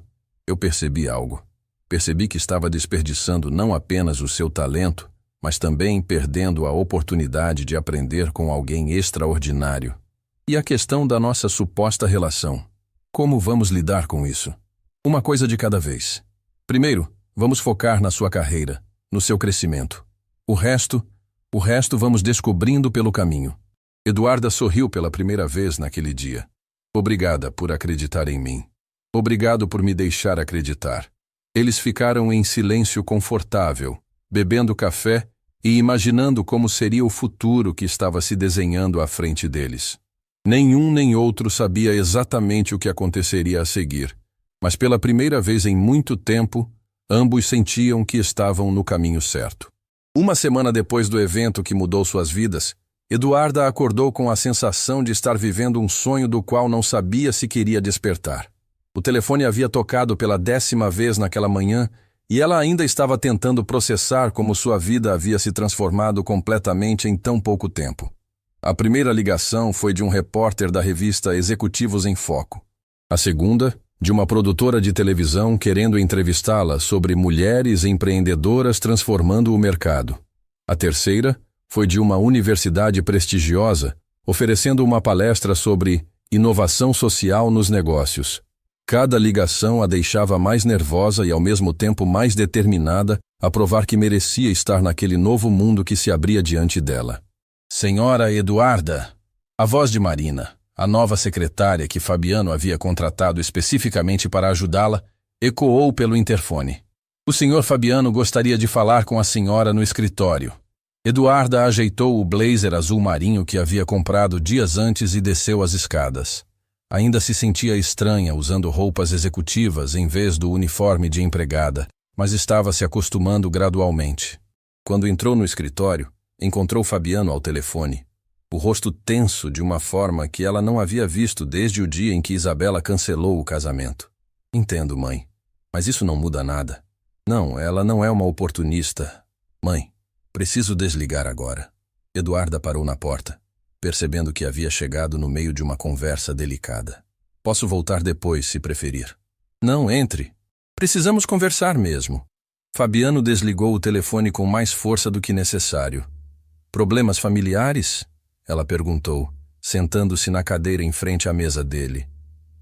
eu percebi algo. Percebi que estava desperdiçando não apenas o seu talento, mas também perdendo a oportunidade de aprender com alguém extraordinário. E a questão da nossa suposta relação. Como vamos lidar com isso? Uma coisa de cada vez. Primeiro, vamos focar na sua carreira, no seu crescimento. O resto vamos descobrindo pelo caminho. Eduarda sorriu pela primeira vez naquele dia. Obrigada por acreditar em mim. Obrigado por me deixar acreditar. Eles ficaram em silêncio confortável, bebendo café e imaginando como seria o futuro que estava se desenhando à frente deles. Nenhum nem outro sabia exatamente o que aconteceria a seguir, mas pela primeira vez em muito tempo, ambos sentiam que estavam no caminho certo. Uma semana depois do evento que mudou suas vidas, Eduarda acordou com a sensação de estar vivendo um sonho do qual não sabia se queria despertar. O telefone havia tocado pela 10ª vez naquela manhã e ela ainda estava tentando processar como sua vida havia se transformado completamente em tão pouco tempo. A primeira ligação foi de um repórter da revista Executivos em Foco. A segunda, de uma produtora de televisão querendo entrevistá-la sobre mulheres empreendedoras transformando o mercado. A terceira foi de uma universidade prestigiosa oferecendo uma palestra sobre inovação social nos negócios. Cada ligação a deixava mais nervosa e ao mesmo tempo mais determinada a provar que merecia estar naquele novo mundo que se abria diante dela. Senhora Eduarda, a voz de Marina, a nova secretária que Fabiano havia contratado especificamente para ajudá-la, ecoou pelo interfone. O senhor Fabiano gostaria de falar com a senhora no escritório. Eduarda ajeitou o blazer azul marinho que havia comprado dias antes e desceu as escadas. Ainda se sentia estranha usando roupas executivas em vez do uniforme de empregada, mas estava se acostumando gradualmente. Quando entrou no escritório, encontrou Fabiano ao telefone, o rosto tenso de uma forma que ela não havia visto desde o dia em que Isabela cancelou o casamento. Entendo, mãe, mas isso não muda nada. Não, ela não é uma oportunista. Mãe, preciso desligar agora. Eduarda parou na porta, percebendo que havia chegado no meio de uma conversa delicada. Posso voltar depois, se preferir. Não, entre. Precisamos conversar mesmo. Fabiano desligou o telefone com mais força do que necessário. Problemas familiares? Ela perguntou, sentando-se na cadeira em frente à mesa dele.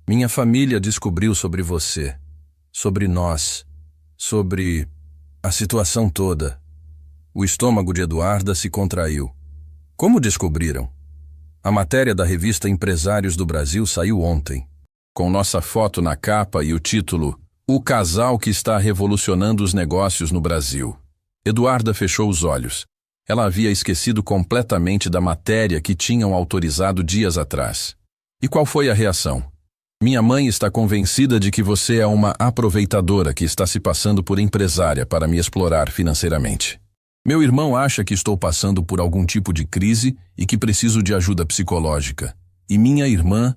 Minha família descobriu sobre você, sobre nós, sobre a situação toda. O estômago de Eduarda se contraiu. Como descobriram? A matéria da revista Empresários do Brasil saiu ontem, com nossa foto na capa e o título O casal que está revolucionando os negócios no Brasil. Eduarda fechou os olhos. Ela havia esquecido completamente da matéria que tinham autorizado dias atrás. E qual foi a reação? Minha mãe está convencida de que você é uma aproveitadora que está se passando por empresária para me explorar financeiramente. Meu irmão acha que estou passando por algum tipo de crise e que preciso de ajuda psicológica. E minha irmã...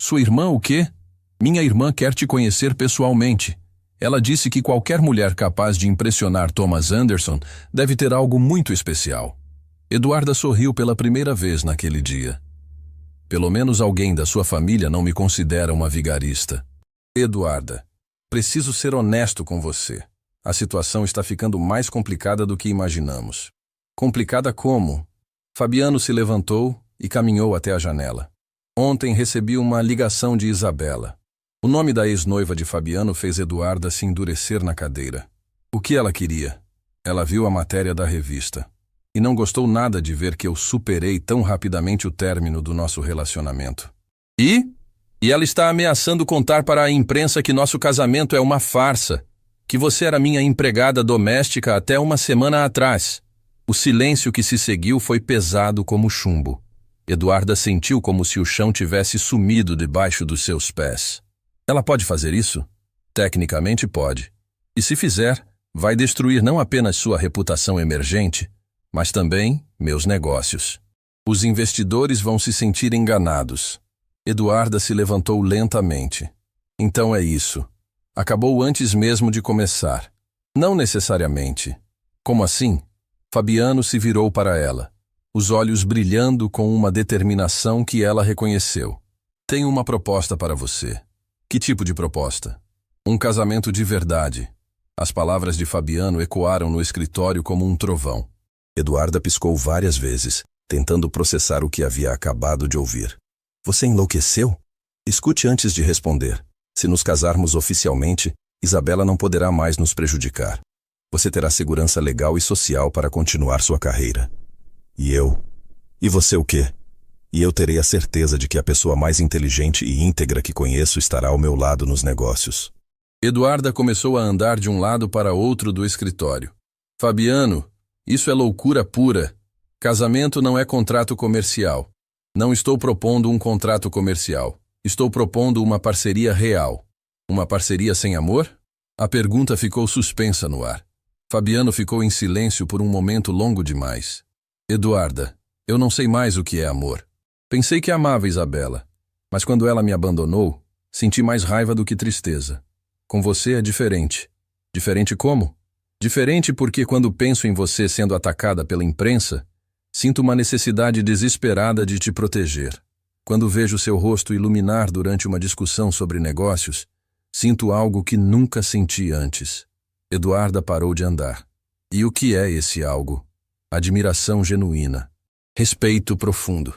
Sua irmã o quê? Minha irmã quer te conhecer pessoalmente. Ela disse que qualquer mulher capaz de impressionar Thomas Anderson deve ter algo muito especial. Eduarda sorriu pela primeira vez naquele dia. Pelo menos alguém da sua família não me considera uma vigarista. Eduarda, preciso ser honesto com você. A situação está ficando mais complicada do que imaginamos. Complicada como? Fabiano se levantou e caminhou até a janela. Ontem recebi uma ligação de Isabela. O nome da ex-noiva de Fabiano fez Eduarda se endurecer na cadeira. O que ela queria? Ela viu a matéria da revista. E não gostou nada de ver que eu superei tão rapidamente o término do nosso relacionamento. E ela está ameaçando contar para a imprensa que nosso casamento é uma farsa, que você era minha empregada doméstica até uma semana atrás. O silêncio que se seguiu foi pesado como chumbo. Eduarda sentiu como se o chão tivesse sumido debaixo dos seus pés. Ela pode fazer isso? Tecnicamente pode. E se fizer, vai destruir não apenas sua reputação emergente, mas também meus negócios. Os investidores vão se sentir enganados. Eduarda se levantou lentamente. Então é isso. Acabou antes mesmo de começar. Não necessariamente. Como assim? Fabiano se virou para ela, os olhos brilhando com uma determinação que ela reconheceu. Tenho uma proposta para você. Que tipo de proposta? Um casamento de verdade. As palavras de Fabiano ecoaram no escritório como um trovão. Eduarda piscou várias vezes, tentando processar o que havia acabado de ouvir. Você enlouqueceu? Escute antes de responder. Se nos casarmos oficialmente, Isabela não poderá mais nos prejudicar. Você terá segurança legal e social para continuar sua carreira. E eu? E você o quê? E eu terei a certeza de que a pessoa mais inteligente e íntegra que conheço estará ao meu lado nos negócios. Eduarda começou a andar de um lado para outro do escritório. Fabiano, isso é loucura pura. Casamento não é contrato comercial. Não estou propondo um contrato comercial. Estou propondo uma parceria real. Uma parceria sem amor? A pergunta ficou suspensa no ar. Fabiano ficou em silêncio por um momento longo demais. Eduarda, eu não sei mais o que é amor. Pensei que amava Isabela, mas quando ela me abandonou, senti mais raiva do que tristeza. Com você é diferente. Diferente como? Diferente porque quando penso em você sendo atacada pela imprensa, sinto uma necessidade desesperada de te proteger. Quando vejo seu rosto iluminar durante uma discussão sobre negócios, sinto algo que nunca senti antes. Eduarda parou de andar. E o que é esse algo? Admiração genuína, respeito profundo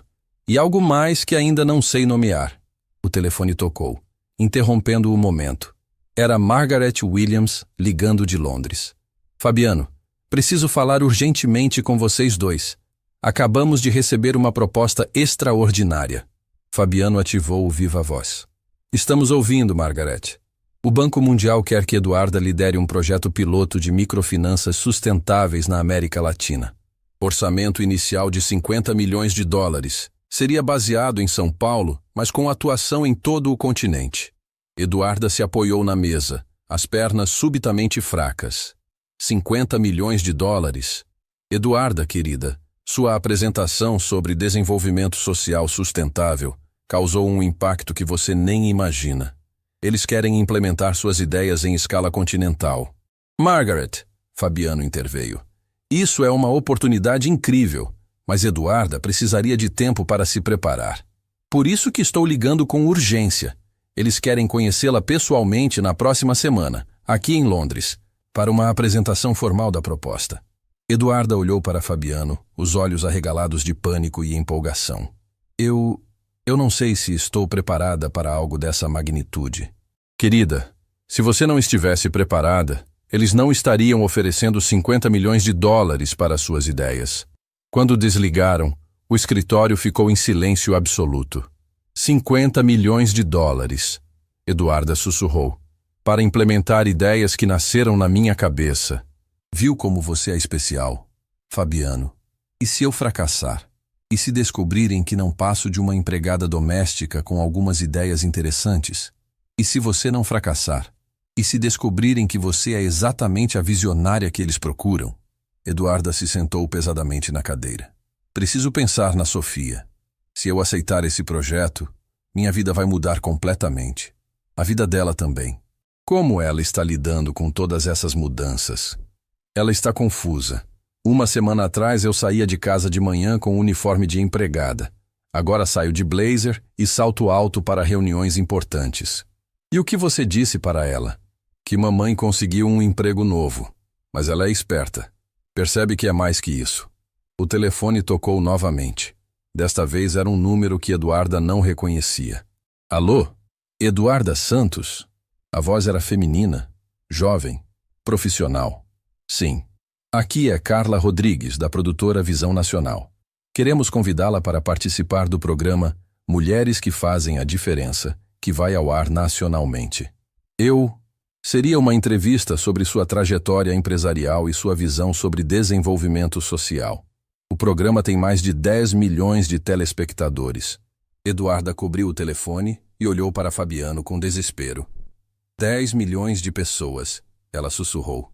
e algo mais que ainda não sei nomear. O telefone tocou, interrompendo o momento. Era Margaret Williams ligando de Londres. Fabiano, preciso falar urgentemente com vocês dois. Acabamos de receber uma proposta extraordinária. Fabiano ativou o viva-voz. Estamos ouvindo, Margaret. O Banco Mundial quer que Eduarda lidere um projeto piloto de microfinanças sustentáveis na América Latina. Orçamento inicial de 50 milhões de dólares. Seria baseado em São Paulo, mas com atuação em todo o continente. Eduarda se apoiou na mesa, as pernas subitamente fracas. 50 milhões de dólares? Eduarda, querida, sua apresentação sobre desenvolvimento social sustentável causou um impacto que você nem imagina. Eles querem implementar suas ideias em escala continental. Margaret, Fabiano interveio. Isso é uma oportunidade incrível, mas Eduarda precisaria de tempo para se preparar. Por isso que estou ligando com urgência. Eles querem conhecê-la pessoalmente na próxima semana, aqui em Londres, para uma apresentação formal da proposta. Eduarda olhou para Fabiano, os olhos arregalados de pânico e empolgação. Eu não sei se estou preparada para algo dessa magnitude. Querida, se você não estivesse preparada, eles não estariam oferecendo 50 milhões de dólares para suas ideias. Quando desligaram, o escritório ficou em silêncio absoluto. 50 milhões de dólares, Eduarda sussurrou, para implementar ideias que nasceram na minha cabeça. Viu como você é especial, Fabiano? E se eu fracassar? E se descobrirem que não passo de uma empregada doméstica com algumas ideias interessantes? E se você não fracassar? E se descobrirem que você é exatamente a visionária que eles procuram? Eduarda se sentou pesadamente na cadeira. Preciso pensar na Sofia. Se eu aceitar esse projeto, minha vida vai mudar completamente. A vida dela também. Como ela está lidando com todas essas mudanças? Ela está confusa. Uma semana atrás eu saía de casa de manhã com um uniforme de empregada. Agora saio de blazer e salto alto para reuniões importantes. E o que você disse para ela? Que mamãe conseguiu um emprego novo. Mas ela é esperta. Percebe que é mais que isso. O telefone tocou novamente. Desta vez era um número que Eduarda não reconhecia. Alô? Eduarda Santos? A voz era feminina, jovem, profissional. Sim. Aqui é Carla Rodrigues, da produtora Visão Nacional. Queremos convidá-la para participar do programa Mulheres que Fazem a Diferença, que vai ao ar nacionalmente. Seria uma entrevista sobre sua trajetória empresarial e sua visão sobre desenvolvimento social. O programa tem mais de 10 milhões de telespectadores. Eduarda cobriu o telefone e olhou para Fabiano com desespero. 10 milhões de pessoas, ela sussurrou.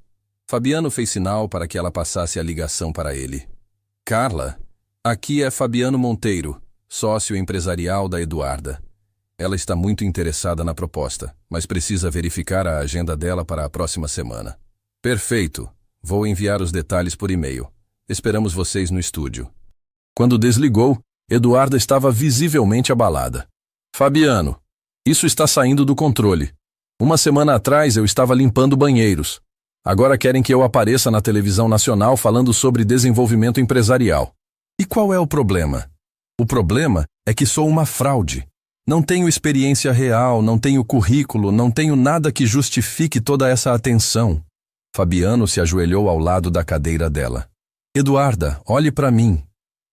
Fabiano fez sinal para que ela passasse a ligação para ele. Carla, aqui é Fabiano Monteiro, sócio empresarial da Eduarda. Ela está muito interessada na proposta, mas precisa verificar a agenda dela para a próxima semana. Perfeito. Vou enviar os detalhes por e-mail. Esperamos vocês no estúdio. Quando desligou, Eduarda estava visivelmente abalada. Fabiano, isso está saindo do controle. Uma semana atrás eu estava limpando banheiros. Agora querem que eu apareça na televisão nacional falando sobre desenvolvimento empresarial. E qual é o problema? O problema é que sou uma fraude. Não tenho experiência real, não tenho currículo, não tenho nada que justifique toda essa atenção. Fabiano se ajoelhou ao lado da cadeira dela. Eduarda, olhe para mim.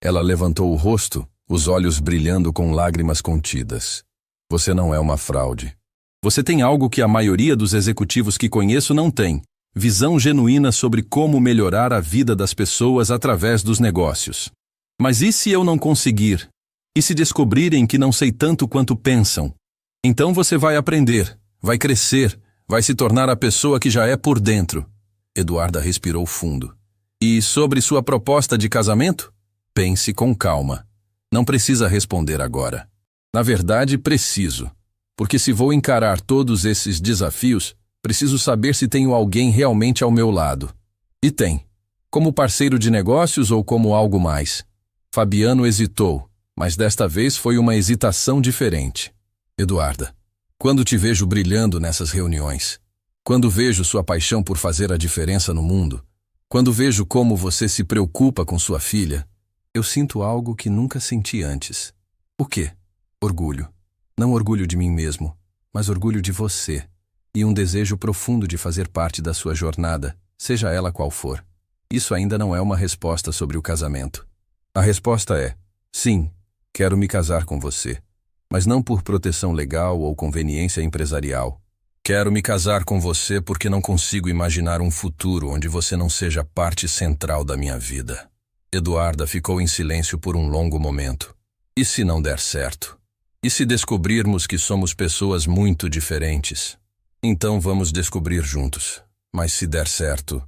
Ela levantou o rosto, os olhos brilhando com lágrimas contidas. Você não é uma fraude. Você tem algo que a maioria dos executivos que conheço não tem. Visão genuína sobre como melhorar a vida das pessoas através dos negócios. Mas e se eu não conseguir? E se descobrirem que não sei tanto quanto pensam? Então você vai aprender, vai crescer, vai se tornar a pessoa que já é por dentro. Eduarda respirou fundo. E sobre sua proposta de casamento? Pense com calma. Não precisa responder agora. Na verdade, preciso. Porque se vou encarar todos esses desafios, preciso saber se tenho alguém realmente ao meu lado. E tem. Como parceiro de negócios ou como algo mais? Fabiano hesitou. Mas desta vez foi uma hesitação diferente. Eduarda, quando te vejo brilhando nessas reuniões, quando vejo sua paixão por fazer a diferença no mundo, quando vejo como você se preocupa com sua filha, eu sinto algo que nunca senti antes. O quê? Orgulho. Não orgulho de mim mesmo, mas orgulho de você. E um desejo profundo de fazer parte da sua jornada, seja ela qual for. Isso ainda não é uma resposta sobre o casamento. A resposta é: sim, quero me casar com você. Mas não por proteção legal ou conveniência empresarial. Quero me casar com você porque não consigo imaginar um futuro onde você não seja parte central da minha vida. Eduarda ficou em silêncio por um longo momento. E se não der certo? E se descobrirmos que somos pessoas muito diferentes? Então vamos descobrir juntos. Mas se der certo,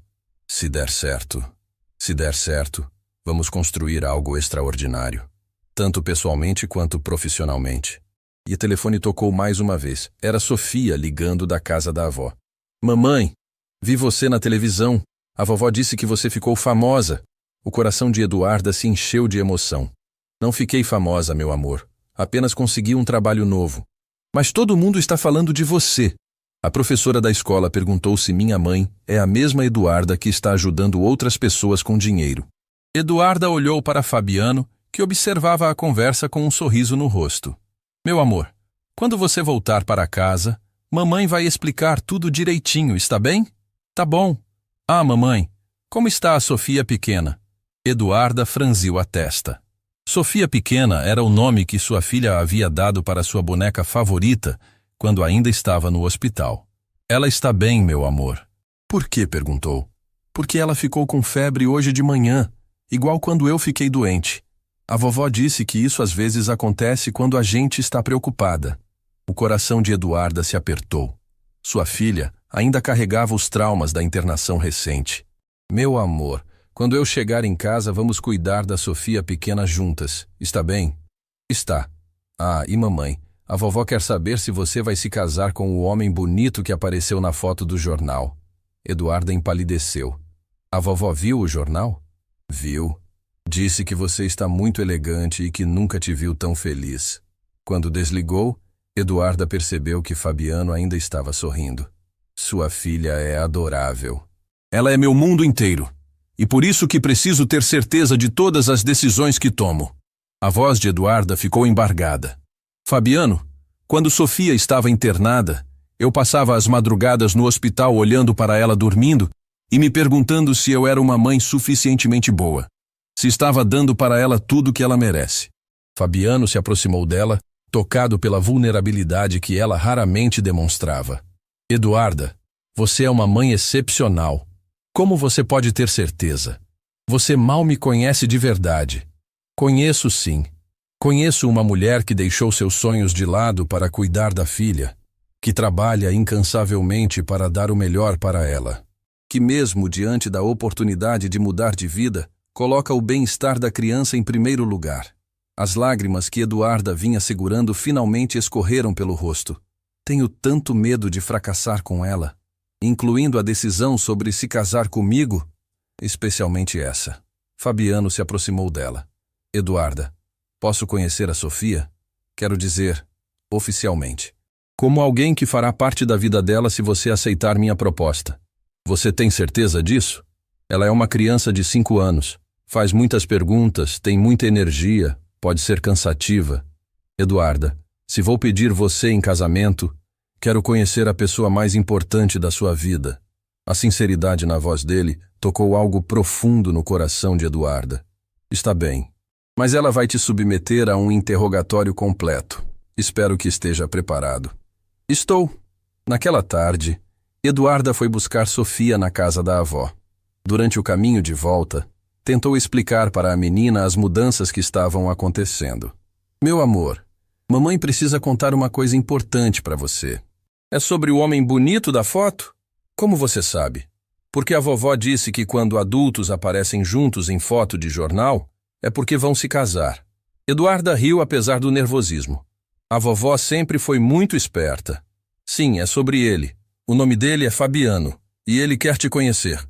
vamos construir algo extraordinário. Tanto pessoalmente quanto profissionalmente. E o telefone tocou mais uma vez. Era Sofia ligando da casa da avó. Mamãe, vi você na televisão. A vovó disse que você ficou famosa. O coração de Eduarda se encheu de emoção. Não fiquei famosa, meu amor. Apenas consegui um trabalho novo. Mas todo mundo está falando de você. A professora da escola perguntou se minha mãe é a mesma Eduarda que está ajudando outras pessoas com dinheiro. Eduarda olhou para Fabiano, que observava a conversa com um sorriso no rosto. Meu amor, quando você voltar para casa, mamãe vai explicar tudo direitinho, está bem? Tá bom. Ah, mamãe, como está a Sofia pequena? Eduarda franziu a testa. Sofia pequena era o nome que sua filha havia dado para sua boneca favorita quando ainda estava no hospital. Ela está bem, meu amor. Por quê? Perguntou. Porque ela ficou com febre hoje de manhã, igual quando eu fiquei doente. A vovó disse que isso às vezes acontece quando a gente está preocupada. O coração de Eduarda se apertou. Sua filha ainda carregava os traumas da internação recente. Meu amor, quando eu chegar em casa vamos cuidar da Sofia pequena juntas, está bem? Está. Ah, e mamãe, a vovó quer saber se você vai se casar com o homem bonito que apareceu na foto do jornal. Eduarda empalideceu. A vovó viu o jornal? Viu. Disse que você está muito elegante e que nunca te viu tão feliz. Quando desligou, Eduarda percebeu que Fabiano ainda estava sorrindo. Sua filha é adorável. Ela é meu mundo inteiro. E por isso que preciso ter certeza de todas as decisões que tomo. A voz de Eduarda ficou embargada. Fabiano, quando Sofia estava internada, eu passava as madrugadas no hospital olhando para ela dormindo e me perguntando se eu era uma mãe suficientemente boa. Se estava dando para ela tudo que ela merece. Fabiano se aproximou dela, tocado pela vulnerabilidade que ela raramente demonstrava. Eduarda, você é uma mãe excepcional. Como você pode ter certeza? Você mal me conhece de verdade. Conheço sim. Conheço uma mulher que deixou seus sonhos de lado para cuidar da filha, que trabalha incansavelmente para dar o melhor para ela, que mesmo diante da oportunidade de mudar de vida, coloca o bem-estar da criança em primeiro lugar. As lágrimas que Eduarda vinha segurando finalmente escorreram pelo rosto. Tenho tanto medo de fracassar com ela, incluindo a decisão sobre se casar comigo, especialmente essa. Fabiano se aproximou dela. Eduarda, posso conhecer a Sofia? Quero dizer, oficialmente. Como alguém que fará parte da vida dela se você aceitar minha proposta. Você tem certeza disso? Ela é uma criança de 5 anos. Faz muitas perguntas, tem muita energia, pode ser cansativa. Eduarda, se vou pedir você em casamento, quero conhecer a pessoa mais importante da sua vida. A sinceridade na voz dele tocou algo profundo no coração de Eduarda. Está bem, mas ela vai te submeter a um interrogatório completo. Espero que esteja preparado. Estou. Naquela tarde, Eduarda foi buscar Sofia na casa da avó. Durante o caminho de volta, tentou explicar para a menina as mudanças que estavam acontecendo. Meu amor, mamãe precisa contar uma coisa importante para você. É sobre o homem bonito da foto? Como você sabe? Porque a vovó disse que quando adultos aparecem juntos em foto de jornal, é porque vão se casar. Eduarda riu apesar do nervosismo. A vovó sempre foi muito esperta. Sim, é sobre ele. O nome dele é Fabiano, e ele quer te conhecer.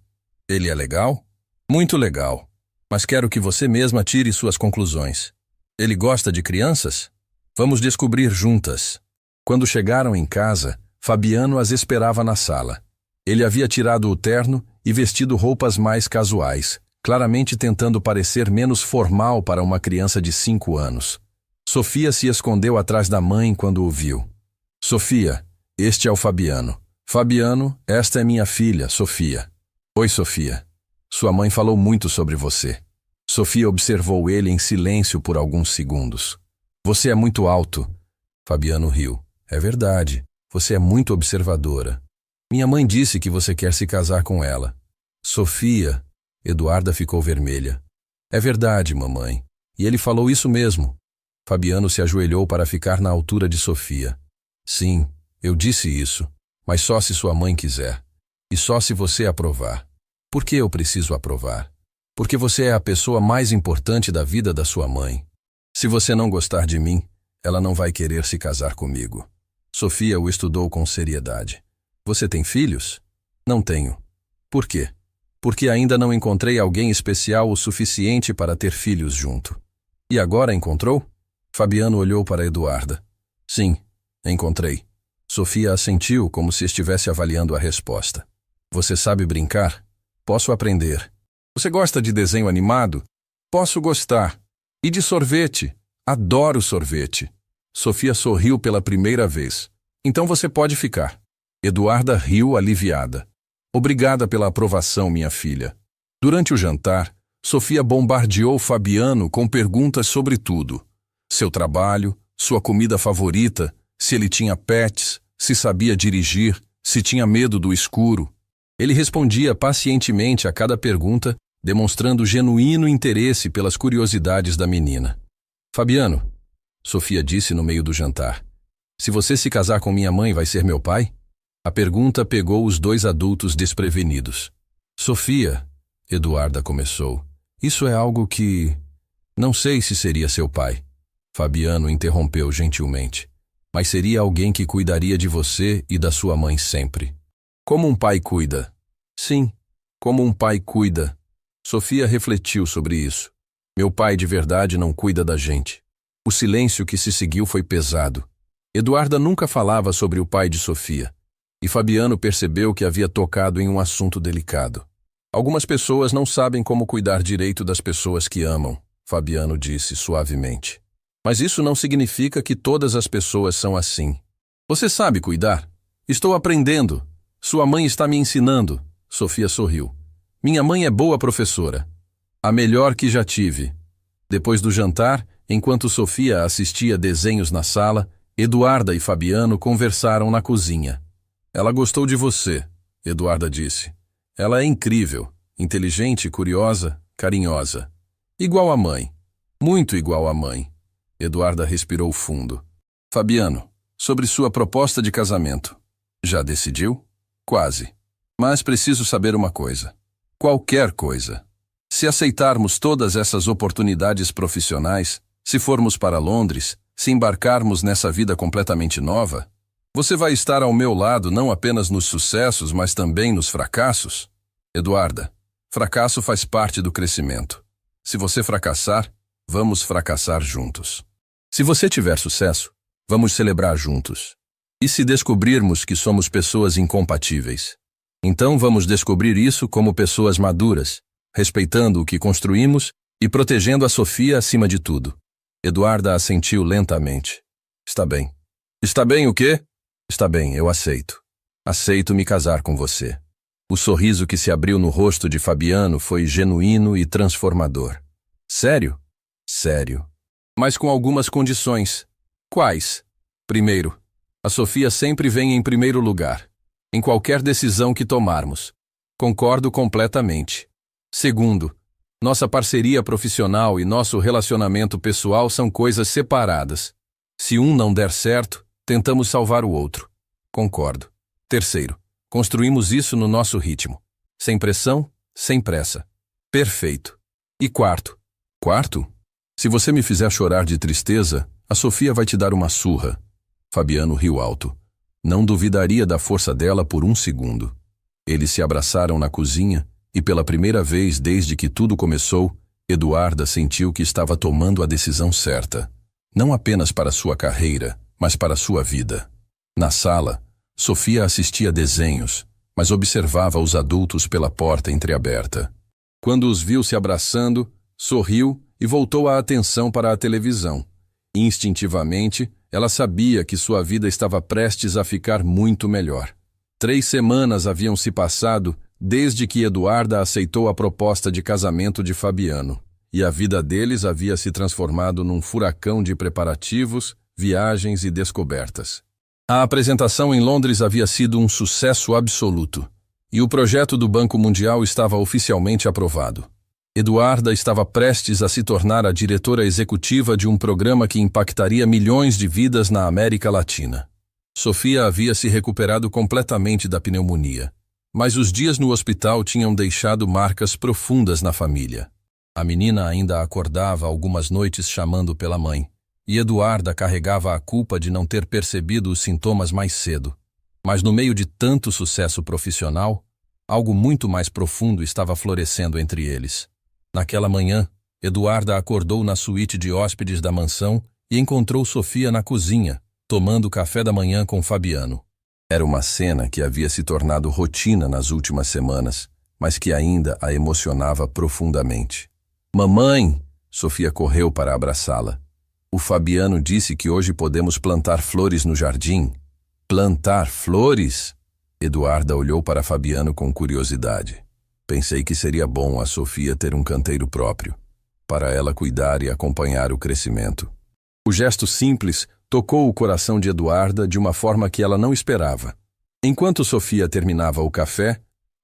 Ele é legal? Muito legal. Mas quero que você mesma tire suas conclusões. Ele gosta de crianças? Vamos descobrir juntas. Quando chegaram em casa, Fabiano as esperava na sala. Ele havia tirado o terno e vestido roupas mais casuais, claramente tentando parecer menos formal para uma criança de 5 anos. Sofia se escondeu atrás da mãe quando o viu. Sofia, este é o Fabiano. Fabiano, esta é minha filha, Sofia. Oi, Sofia. Sua mãe falou muito sobre você. Sofia observou ele em silêncio por alguns segundos. Você é muito alto. Fabiano riu. É verdade. Você é muito observadora. Minha mãe disse que você quer se casar com ela. Sofia. Eduarda ficou vermelha. É verdade, mamãe. E ele falou isso mesmo. Fabiano se ajoelhou para ficar na altura de Sofia. Sim, eu disse isso, mas só se sua mãe quiser. E só se você aprovar. Por que eu preciso aprovar? Porque você é a pessoa mais importante da vida da sua mãe. Se você não gostar de mim, ela não vai querer se casar comigo. Sofia o estudou com seriedade. Você tem filhos? Não tenho. Por quê? Porque ainda não encontrei alguém especial o suficiente para ter filhos junto. E agora encontrou? Fabiano olhou para Eduarda. Sim, encontrei. Sofia assentiu como se estivesse avaliando a resposta. Você sabe brincar? Posso aprender. Você gosta de desenho animado? Posso gostar. E de sorvete? Adoro sorvete. Sofia sorriu pela primeira vez. Então você pode ficar. Eduarda riu aliviada. Obrigada pela aprovação, minha filha. Durante o jantar, Sofia bombardeou Fabiano com perguntas sobre tudo. Seu trabalho, sua comida favorita, se ele tinha pets, se sabia dirigir, se tinha medo do escuro. Ele respondia pacientemente a cada pergunta, demonstrando genuíno interesse pelas curiosidades da menina. Fabiano, Sofia disse no meio do jantar, se você se casar com minha mãe, vai ser meu pai? A pergunta pegou os dois adultos desprevenidos. Sofia, Eduarda começou, isso é algo que... Não sei se seria seu pai. Fabiano interrompeu gentilmente. Mas seria alguém que cuidaria de você e da sua mãe sempre. Como um pai cuida? Sim, como um pai cuida. Sofia refletiu sobre isso. Meu pai de verdade não cuida da gente. O silêncio que se seguiu foi pesado. Eduarda nunca falava sobre o pai de Sofia. E Fabiano percebeu que havia tocado em um assunto delicado. Algumas pessoas não sabem como cuidar direito das pessoas que amam, Fabiano disse suavemente. Mas isso não significa que todas as pessoas são assim. Você sabe cuidar? Estou aprendendo. Sua mãe está me ensinando. Sofia sorriu. Minha mãe é boa professora. A melhor que já tive. Depois do jantar, enquanto Sofia assistia desenhos na sala, Eduarda e Fabiano conversaram na cozinha. Ela gostou de você, Eduarda disse. Ela é incrível, inteligente, curiosa, carinhosa. Igual à mãe. Muito igual à mãe. Eduarda respirou fundo. Fabiano, sobre sua proposta de casamento. Já decidiu? Quase. Mas preciso saber uma coisa. Qualquer coisa. Se aceitarmos todas essas oportunidades profissionais, se formos para Londres, se embarcarmos nessa vida completamente nova, você vai estar ao meu lado não apenas nos sucessos, mas também nos fracassos? Eduarda, fracasso faz parte do crescimento. Se você fracassar, vamos fracassar juntos. Se você tiver sucesso, vamos celebrar juntos. E se descobrirmos que somos pessoas incompatíveis? Então vamos descobrir isso como pessoas maduras, respeitando o que construímos e protegendo a Sofia acima de tudo. Eduarda assentiu lentamente. Está bem. Está bem o quê? Está bem, eu aceito. Aceito me casar com você. O sorriso que se abriu no rosto de Fabiano foi genuíno e transformador. Sério? Sério. Mas com algumas condições. Quais? Primeiro, a Sofia sempre vem em primeiro lugar, em qualquer decisão que tomarmos. Concordo completamente. Segundo, nossa parceria profissional e nosso relacionamento pessoal são coisas separadas. Se um não der certo, tentamos salvar o outro. Concordo. Terceiro, construímos isso no nosso ritmo. Sem pressão, sem pressa. Perfeito. E quarto? Quarto? Se você me fizer chorar de tristeza, a Sofia vai te dar uma surra. Fabiano riu alto. Não duvidaria da força dela por um segundo. Eles se abraçaram na cozinha e pela primeira vez desde que tudo começou, Eduarda sentiu que estava tomando a decisão certa, não apenas para sua carreira, mas para sua vida. Na sala, Sofia assistia desenhos, mas observava os adultos pela porta entreaberta. Quando os viu se abraçando, sorriu e voltou a atenção para a televisão. Instintivamente, ela sabia que sua vida estava prestes a ficar muito melhor. 3 semanas haviam se passado desde que Eduarda aceitou a proposta de casamento de Fabiano, e a vida deles havia se transformado num furacão de preparativos, viagens e descobertas. A apresentação em Londres havia sido um sucesso absoluto, e o projeto do Banco Mundial estava oficialmente aprovado. Eduarda estava prestes a se tornar a diretora executiva de um programa que impactaria milhões de vidas na América Latina. Sofia havia se recuperado completamente da pneumonia, mas os dias no hospital tinham deixado marcas profundas na família. A menina ainda acordava algumas noites chamando pela mãe, e Eduarda carregava a culpa de não ter percebido os sintomas mais cedo. Mas no meio de tanto sucesso profissional, algo muito mais profundo estava florescendo entre eles. Naquela manhã, Eduarda acordou na suíte de hóspedes da mansão e encontrou Sofia na cozinha, tomando café da manhã com Fabiano. Era uma cena que havia se tornado rotina nas últimas semanas, mas que ainda a emocionava profundamente. "Mamãe!" Sofia correu para abraçá-la. "O Fabiano disse que hoje podemos plantar flores no jardim." "Plantar flores?" Eduarda olhou para Fabiano com curiosidade. Pensei que seria bom a Sofia ter um canteiro próprio, para ela cuidar e acompanhar o crescimento. O gesto simples tocou o coração de Eduarda de uma forma que ela não esperava. Enquanto Sofia terminava o café,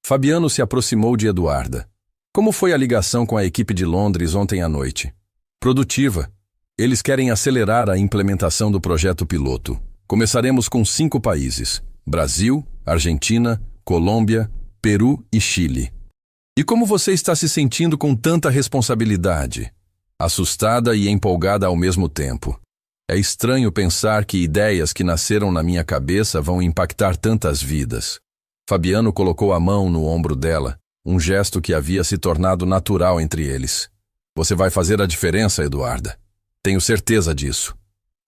Fabiano se aproximou de Eduarda. "Como foi a ligação com a equipe de Londres ontem à noite?" "Produtiva. Eles querem acelerar a implementação do projeto piloto. Começaremos com 5 países: Brasil, Argentina, Colômbia, Peru e Chile." "E como você está se sentindo com tanta responsabilidade?" "Assustada e empolgada ao mesmo tempo. É estranho pensar que ideias que nasceram na minha cabeça vão impactar tantas vidas." Fabiano colocou a mão no ombro dela, um gesto que havia se tornado natural entre eles. "Você vai fazer a diferença, Eduarda. Tenho certeza disso."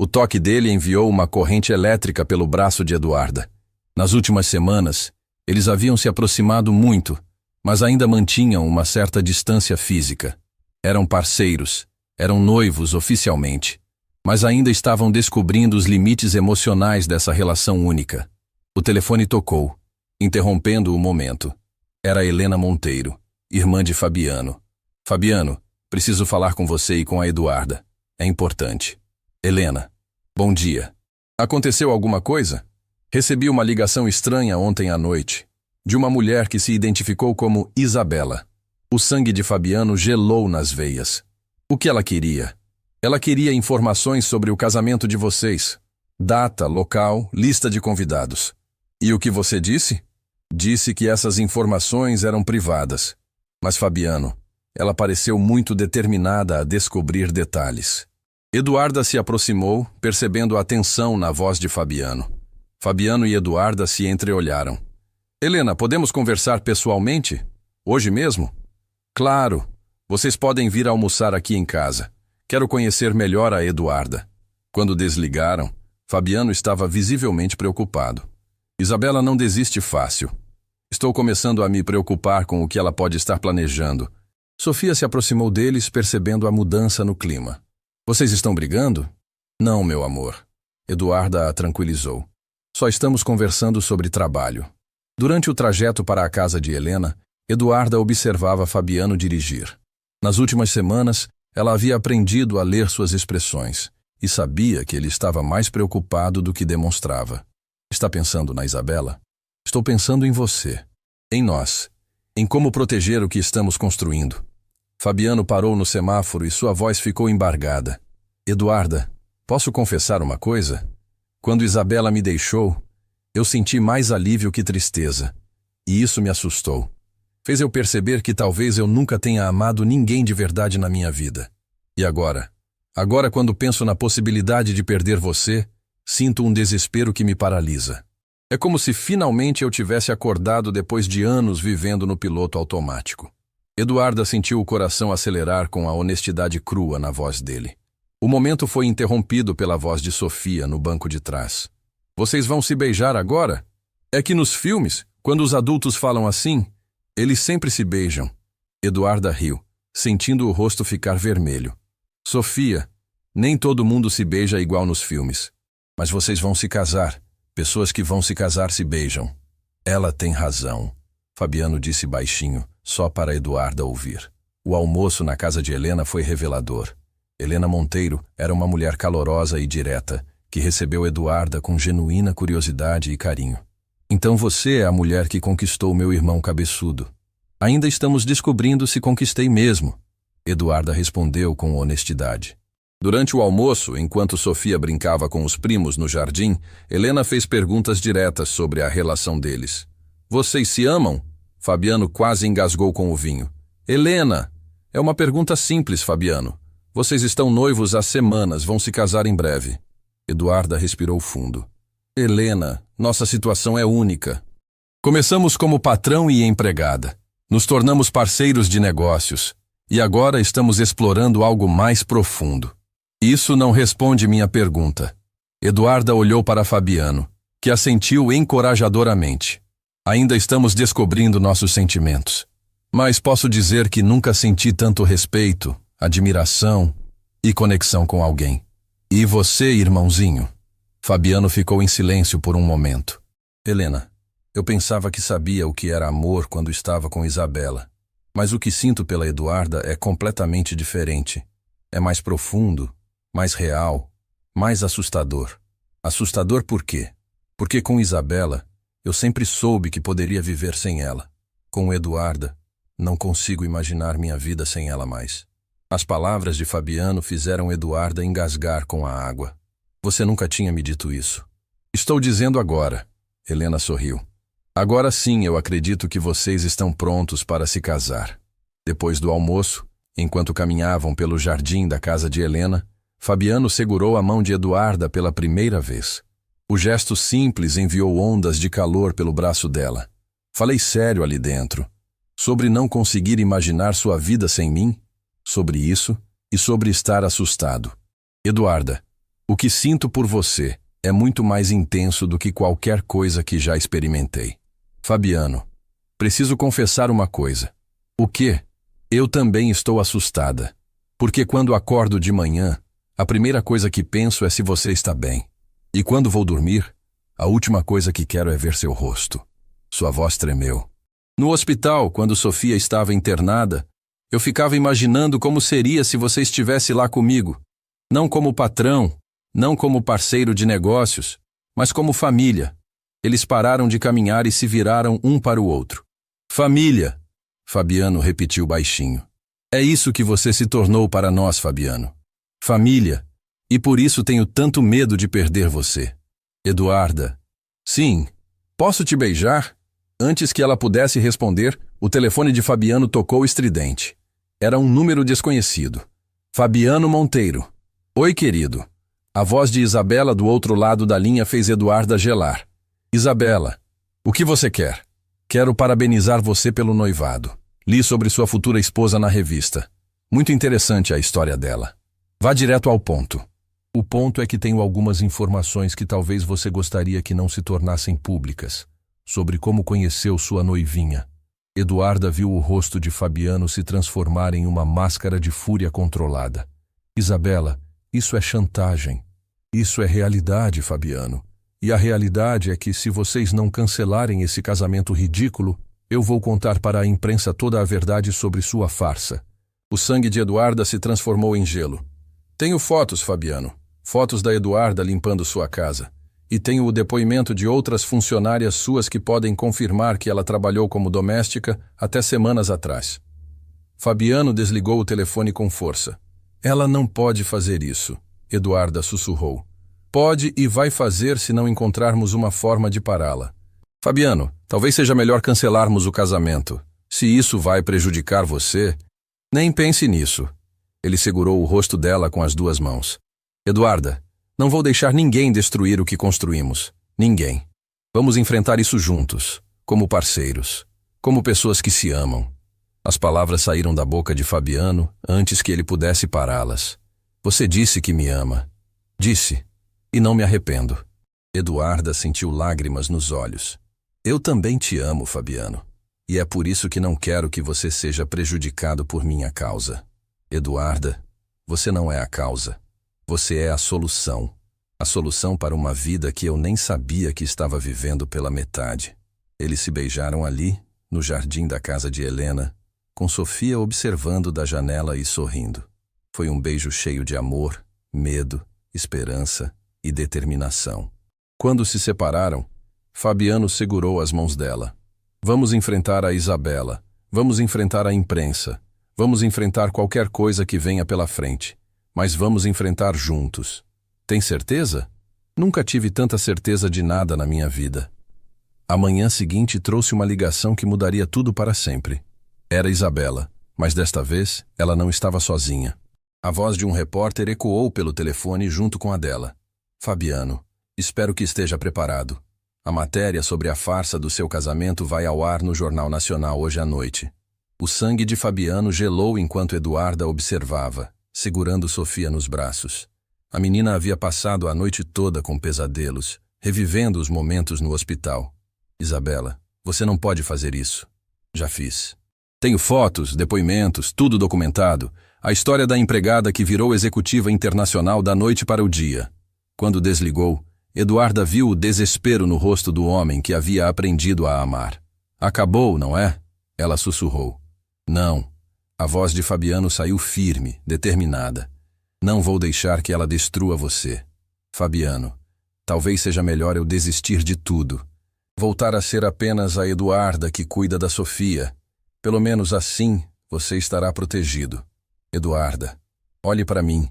O toque dele enviou uma corrente elétrica pelo braço de Eduarda. Nas últimas semanas, eles haviam se aproximado muito, mas ainda mantinham uma certa distância física. Eram parceiros, eram noivos oficialmente, mas ainda estavam descobrindo os limites emocionais dessa relação única. O telefone tocou, interrompendo o momento. Era Helena Monteiro, irmã de Fabiano. "Fabiano, preciso falar com você e com a Eduarda. É importante." "Helena, bom dia. Aconteceu alguma coisa?" "Recebi uma ligação estranha ontem à noite, de uma mulher que se identificou como Isabela." O sangue de Fabiano gelou nas veias. "O que ela queria?" "Ela queria informações sobre o casamento de vocês. Data, local, lista de convidados." "E o que você disse?" "Disse que essas informações eram privadas." "Mas Fabiano, ela pareceu muito determinada a descobrir detalhes." Eduarda se aproximou, percebendo a tensão na voz de Fabiano. Fabiano e Eduarda se entreolharam. "Helena, podemos conversar pessoalmente? Hoje mesmo?" "Claro. Vocês podem vir almoçar aqui em casa. Quero conhecer melhor a Eduarda." Quando desligaram, Fabiano estava visivelmente preocupado. "Isabela não desiste fácil. Estou começando a me preocupar com o que ela pode estar planejando." Sofia se aproximou deles, percebendo a mudança no clima. "Vocês estão brigando?" "Não, meu amor." Eduarda a tranquilizou. "Só estamos conversando sobre trabalho." Durante o trajeto para a casa de Helena, Eduarda observava Fabiano dirigir. Nas últimas semanas, ela havia aprendido a ler suas expressões e sabia que ele estava mais preocupado do que demonstrava. "Está pensando na Isabela?" "Estou pensando em você, em nós, em como proteger o que estamos construindo." Fabiano parou no semáforo e sua voz ficou embargada. "Eduarda, posso confessar uma coisa? Quando Isabela me deixou, eu senti mais alívio que tristeza, e isso me assustou. Fez eu perceber que talvez eu nunca tenha amado ninguém de verdade na minha vida. E agora? Agora, quando penso na possibilidade de perder você, sinto um desespero que me paralisa. É como se finalmente eu tivesse acordado depois de anos vivendo no piloto automático." Eduarda sentiu o coração acelerar com a honestidade crua na voz dele. O momento foi interrompido pela voz de Sofia no banco de trás. Vocês vão se beijar agora? É que nos filmes, quando os adultos falam assim, eles sempre se beijam. Eduarda riu, sentindo o rosto ficar vermelho. Sofia, nem todo mundo se beija igual nos filmes. Mas vocês vão se casar. Pessoas que vão se casar se beijam. Ela tem razão, Fabiano disse baixinho, só para Eduarda ouvir. O almoço na casa de Helena foi revelador. Helena Monteiro era uma mulher calorosa e direta, que recebeu Eduarda com genuína curiosidade e carinho. Então você é a mulher que conquistou meu irmão cabeçudo. Ainda estamos descobrindo se conquistei mesmo, Eduarda respondeu com honestidade. Durante o almoço, enquanto Sofia brincava com os primos no jardim, Helena fez perguntas diretas sobre a relação deles. Vocês se amam? Fabiano quase engasgou com o vinho. Helena! É uma pergunta simples, Fabiano. Vocês estão noivos há semanas, vão se casar em breve. Eduarda respirou fundo. Helena, nossa situação é única. Começamos como patrão e empregada. Nos tornamos parceiros de negócios. E agora estamos explorando algo mais profundo. Isso não responde minha pergunta. Eduarda olhou para Fabiano, que assentiu encorajadoramente. Ainda estamos descobrindo nossos sentimentos. Mas posso dizer que nunca senti tanto respeito, admiração e conexão com alguém. E você, irmãozinho? Fabiano ficou em silêncio por um momento. Helena, eu pensava que sabia o que era amor quando estava com Isabela. Mas o que sinto pela Eduarda é completamente diferente. É mais profundo, mais real, mais assustador. Assustador por quê? Porque com Isabela, eu sempre soube que poderia viver sem ela. Com Eduarda, não consigo imaginar minha vida sem ela mais. As palavras de Fabiano fizeram Eduarda engasgar com a água. Você nunca tinha me dito isso. Estou dizendo agora. Helena sorriu. Agora sim eu acredito que vocês estão prontos para se casar. Depois do almoço, enquanto caminhavam pelo jardim da casa de Helena, Fabiano segurou a mão de Eduarda pela primeira vez. O gesto simples enviou ondas de calor pelo braço dela. Falei sério ali dentro. Sobre não conseguir imaginar sua vida sem mim, sobre isso e sobre estar assustado. Eduarda, o que sinto por você é muito mais intenso do que qualquer coisa que já experimentei. Fabiano, preciso confessar uma coisa. O quê? Eu também estou assustada. Porque quando acordo de manhã, a primeira coisa que penso é se você está bem. E quando vou dormir, a última coisa que quero é ver seu rosto. Sua voz tremeu. No hospital, quando Sofia estava internada, eu ficava imaginando como seria se você estivesse lá comigo. Não como patrão, não como parceiro de negócios, mas como família. Eles pararam de caminhar e se viraram um para o outro. Família, Fabiano repetiu baixinho. É isso que você se tornou para nós, Fabiano. Família. E por isso tenho tanto medo de perder você. Eduarda. Sim. Posso te beijar? Antes que ela pudesse responder, o telefone de Fabiano tocou estridente. Era um número desconhecido. Fabiano Monteiro. Oi, querido. A voz de Isabela do outro lado da linha fez Eduarda gelar. Isabela, o que você quer? Quero parabenizar você pelo noivado. Li sobre sua futura esposa na revista. Muito interessante a história dela. Vá direto ao ponto. O ponto é que tenho algumas informações que talvez você gostaria que não se tornassem públicas, sobre como conheceu sua noivinha. Eduarda viu o rosto de Fabiano se transformar em uma máscara de fúria controlada. Isabela, isso é chantagem. Isso é realidade, Fabiano. E a realidade é que se vocês não cancelarem esse casamento ridículo, eu vou contar para a imprensa toda a verdade sobre sua farsa. O sangue de Eduarda se transformou em gelo. Tenho fotos, Fabiano. Fotos da Eduarda limpando sua casa. E tenho o depoimento de outras funcionárias suas que podem confirmar que ela trabalhou como doméstica até semanas atrás. Fabiano desligou o telefone com força. Ela não pode fazer isso, Eduarda sussurrou. Pode e vai fazer se não encontrarmos uma forma de pará-la. Fabiano, talvez seja melhor cancelarmos o casamento. Se isso vai prejudicar você, nem pense nisso. Ele segurou o rosto dela com as duas mãos. Eduarda, não vou deixar ninguém destruir o que construímos. Ninguém. Vamos enfrentar isso juntos, como parceiros, como pessoas que se amam. As palavras saíram da boca de Fabiano antes que ele pudesse pará-las. Você disse que me ama. Disse. E não me arrependo. Eduarda sentiu lágrimas nos olhos. Eu também te amo, Fabiano. E é por isso que não quero que você seja prejudicado por minha causa. Eduarda, você não é a causa. Você é a solução. A solução para uma vida que eu nem sabia que estava vivendo pela metade. Eles se beijaram ali, no jardim da casa de Helena, com Sofia observando da janela e sorrindo. Foi um beijo cheio de amor, medo, esperança e determinação. Quando se separaram, Fabiano segurou as mãos dela. Vamos enfrentar a Isabela. Vamos enfrentar a imprensa. Vamos enfrentar qualquer coisa que venha pela frente. Mas vamos enfrentar juntos. Tem certeza? Nunca tive tanta certeza de nada na minha vida. A manhã seguinte trouxe uma ligação que mudaria tudo para sempre. Era Isabela, mas desta vez ela não estava sozinha. A voz de um repórter ecoou pelo telefone junto com a dela. Fabiano, espero que esteja preparado. A matéria sobre a farsa do seu casamento vai ao ar no Jornal Nacional hoje à noite. O sangue de Fabiano gelou enquanto Eduarda observava, segurando Sofia nos braços. A menina havia passado a noite toda com pesadelos, revivendo os momentos no hospital. Isabela, você não pode fazer isso. Já fiz. Tenho fotos, depoimentos, tudo documentado. A história da empregada que virou executiva internacional da noite para o dia. Quando desligou, Eduarda viu o desespero no rosto do homem que havia aprendido a amar. Acabou, não é? Ela sussurrou. Não. A voz de Fabiano saiu firme, determinada. Não vou deixar que ela destrua você. Fabiano, talvez seja melhor eu desistir de tudo. Voltar a ser apenas a Eduarda que cuida da Sofia. Pelo menos assim você estará protegido. Eduarda, olhe para mim.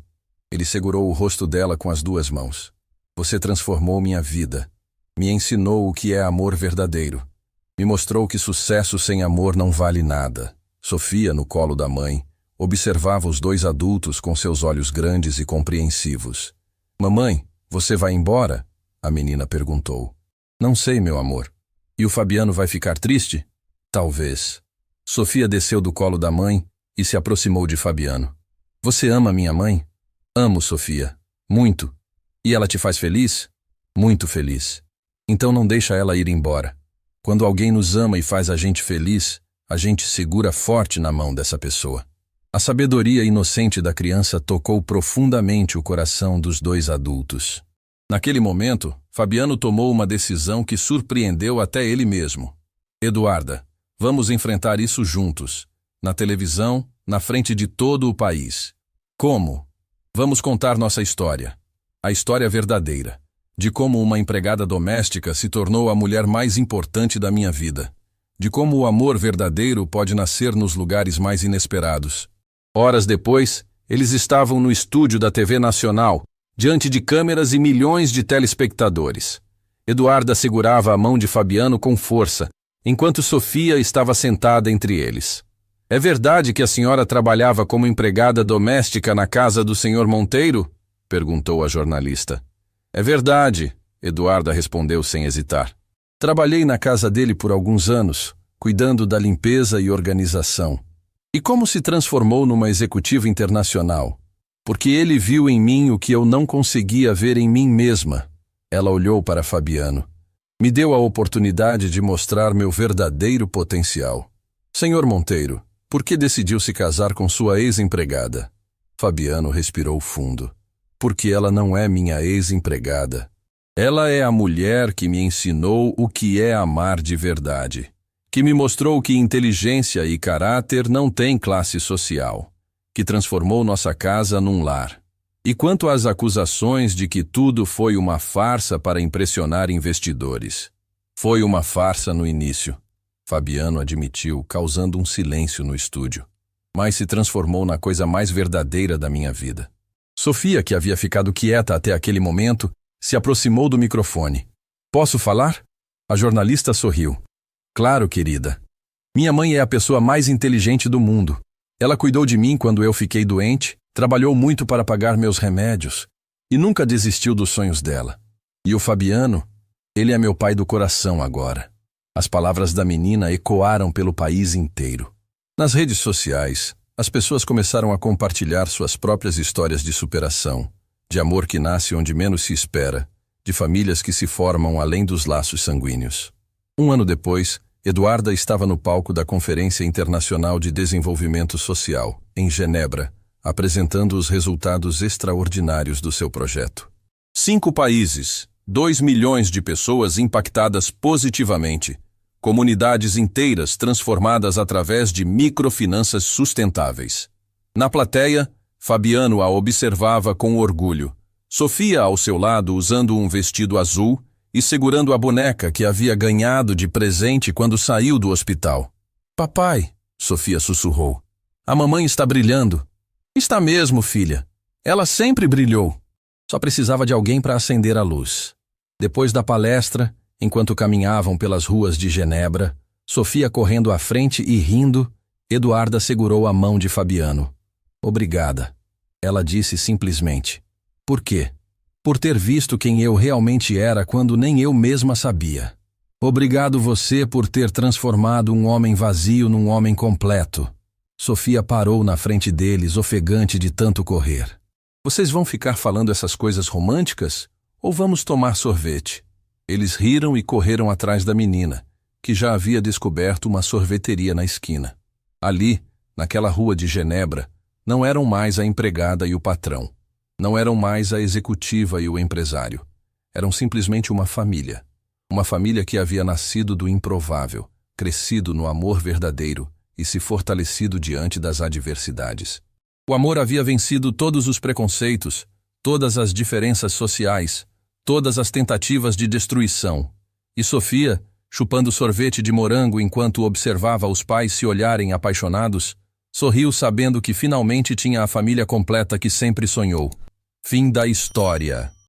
Ele segurou o rosto dela com as duas mãos. Você transformou minha vida. Me ensinou o que é amor verdadeiro. Me mostrou que sucesso sem amor não vale nada. Sofia, no colo da mãe, observava os dois adultos com seus olhos grandes e compreensivos. Mamãe, você vai embora? A menina perguntou. Não sei, meu amor. E o Fabiano vai ficar triste? Talvez. Sofia desceu do colo da mãe e se aproximou de Fabiano. Você ama minha mãe? Amo, Sofia. Muito. E ela te faz feliz? Muito feliz. Então não deixa ela ir embora. Quando alguém nos ama e faz a gente feliz, a gente segura forte na mão dessa pessoa. A sabedoria inocente da criança tocou profundamente o coração dos dois adultos. Naquele momento, Fabiano tomou uma decisão que surpreendeu até ele mesmo. Eduarda, vamos enfrentar isso juntos. Na televisão, na frente de todo o país. Como? Vamos contar nossa história. A história verdadeira. De como uma empregada doméstica se tornou a mulher mais importante da minha vida. De como o amor verdadeiro pode nascer nos lugares mais inesperados. Horas depois, eles estavam no estúdio da TV Nacional, diante de câmeras e milhões de telespectadores. Eduarda segurava a mão de Fabiano com força, enquanto Sofia estava sentada entre eles. É verdade que a senhora trabalhava como empregada doméstica na casa do senhor Monteiro? Perguntou a jornalista. É verdade, Eduarda respondeu sem hesitar. Trabalhei na casa dele por alguns anos, cuidando da limpeza e organização. E como se transformou numa executiva internacional? Porque ele viu em mim o que eu não conseguia ver em mim mesma. Ela olhou para Fabiano. Me deu a oportunidade de mostrar meu verdadeiro potencial. Senhor Monteiro, por que decidiu se casar com sua ex-empregada? Fabiano respirou fundo. Porque ela não é minha ex-empregada. Ela é a mulher que me ensinou o que é amar de verdade. Que me mostrou que inteligência e caráter não têm classe social. Que transformou nossa casa num lar. E quanto às acusações de que tudo foi uma farsa para impressionar investidores. Foi uma farsa no início. Fabiano admitiu, causando um silêncio no estúdio. Mas se transformou na coisa mais verdadeira da minha vida. Sofia, que havia ficado quieta até aquele momento, se aproximou do microfone. Posso falar? A jornalista sorriu. Claro, querida. Minha mãe é a pessoa mais inteligente do mundo. Ela cuidou de mim quando eu fiquei doente, trabalhou muito para pagar meus remédios e nunca desistiu dos sonhos dela. E o Fabiano, ele é meu pai do coração agora. As palavras da menina ecoaram pelo país inteiro. Nas redes sociais, as pessoas começaram a compartilhar suas próprias histórias de superação, de amor que nasce onde menos se espera, de famílias que se formam além dos laços sanguíneos. Um ano depois, Eduarda estava no palco da Conferência Internacional de Desenvolvimento Social, em Genebra, apresentando os resultados extraordinários do seu projeto. 5 países, 2 milhões de pessoas impactadas positivamente, comunidades inteiras transformadas através de microfinanças sustentáveis. Na plateia, Fabiano a observava com orgulho. Sofia ao seu lado usando um vestido azul e segurando a boneca que havia ganhado de presente quando saiu do hospital. "Papai", Sofia sussurrou, "a mamãe está brilhando." "Está mesmo, filha. Ela sempre brilhou." Só precisava de alguém para acender a luz. Depois da palestra, enquanto caminhavam pelas ruas de Genebra, Sofia correndo à frente e rindo, Eduarda segurou a mão de Fabiano. "Obrigada", ela disse simplesmente. "Por quê?" "Por ter visto quem eu realmente era quando nem eu mesma sabia. Obrigado você por ter transformado um homem vazio num homem completo." Sofia parou na frente deles, ofegante de tanto correr. "Vocês vão ficar falando essas coisas românticas? Ou vamos tomar sorvete?" Eles riram e correram atrás da menina, que já havia descoberto uma sorveteria na esquina. Ali, naquela rua de Genebra, não eram mais a empregada e o patrão. Não eram mais a executiva e o empresário. Eram simplesmente uma família. Uma família que havia nascido do improvável, crescido no amor verdadeiro e se fortalecido diante das adversidades. O amor havia vencido todos os preconceitos, todas as diferenças sociais, todas as tentativas de destruição. E Sofia, chupando sorvete de morango enquanto observava os pais se olharem apaixonados, sorriu sabendo que finalmente tinha a família completa que sempre sonhou. Fim da história.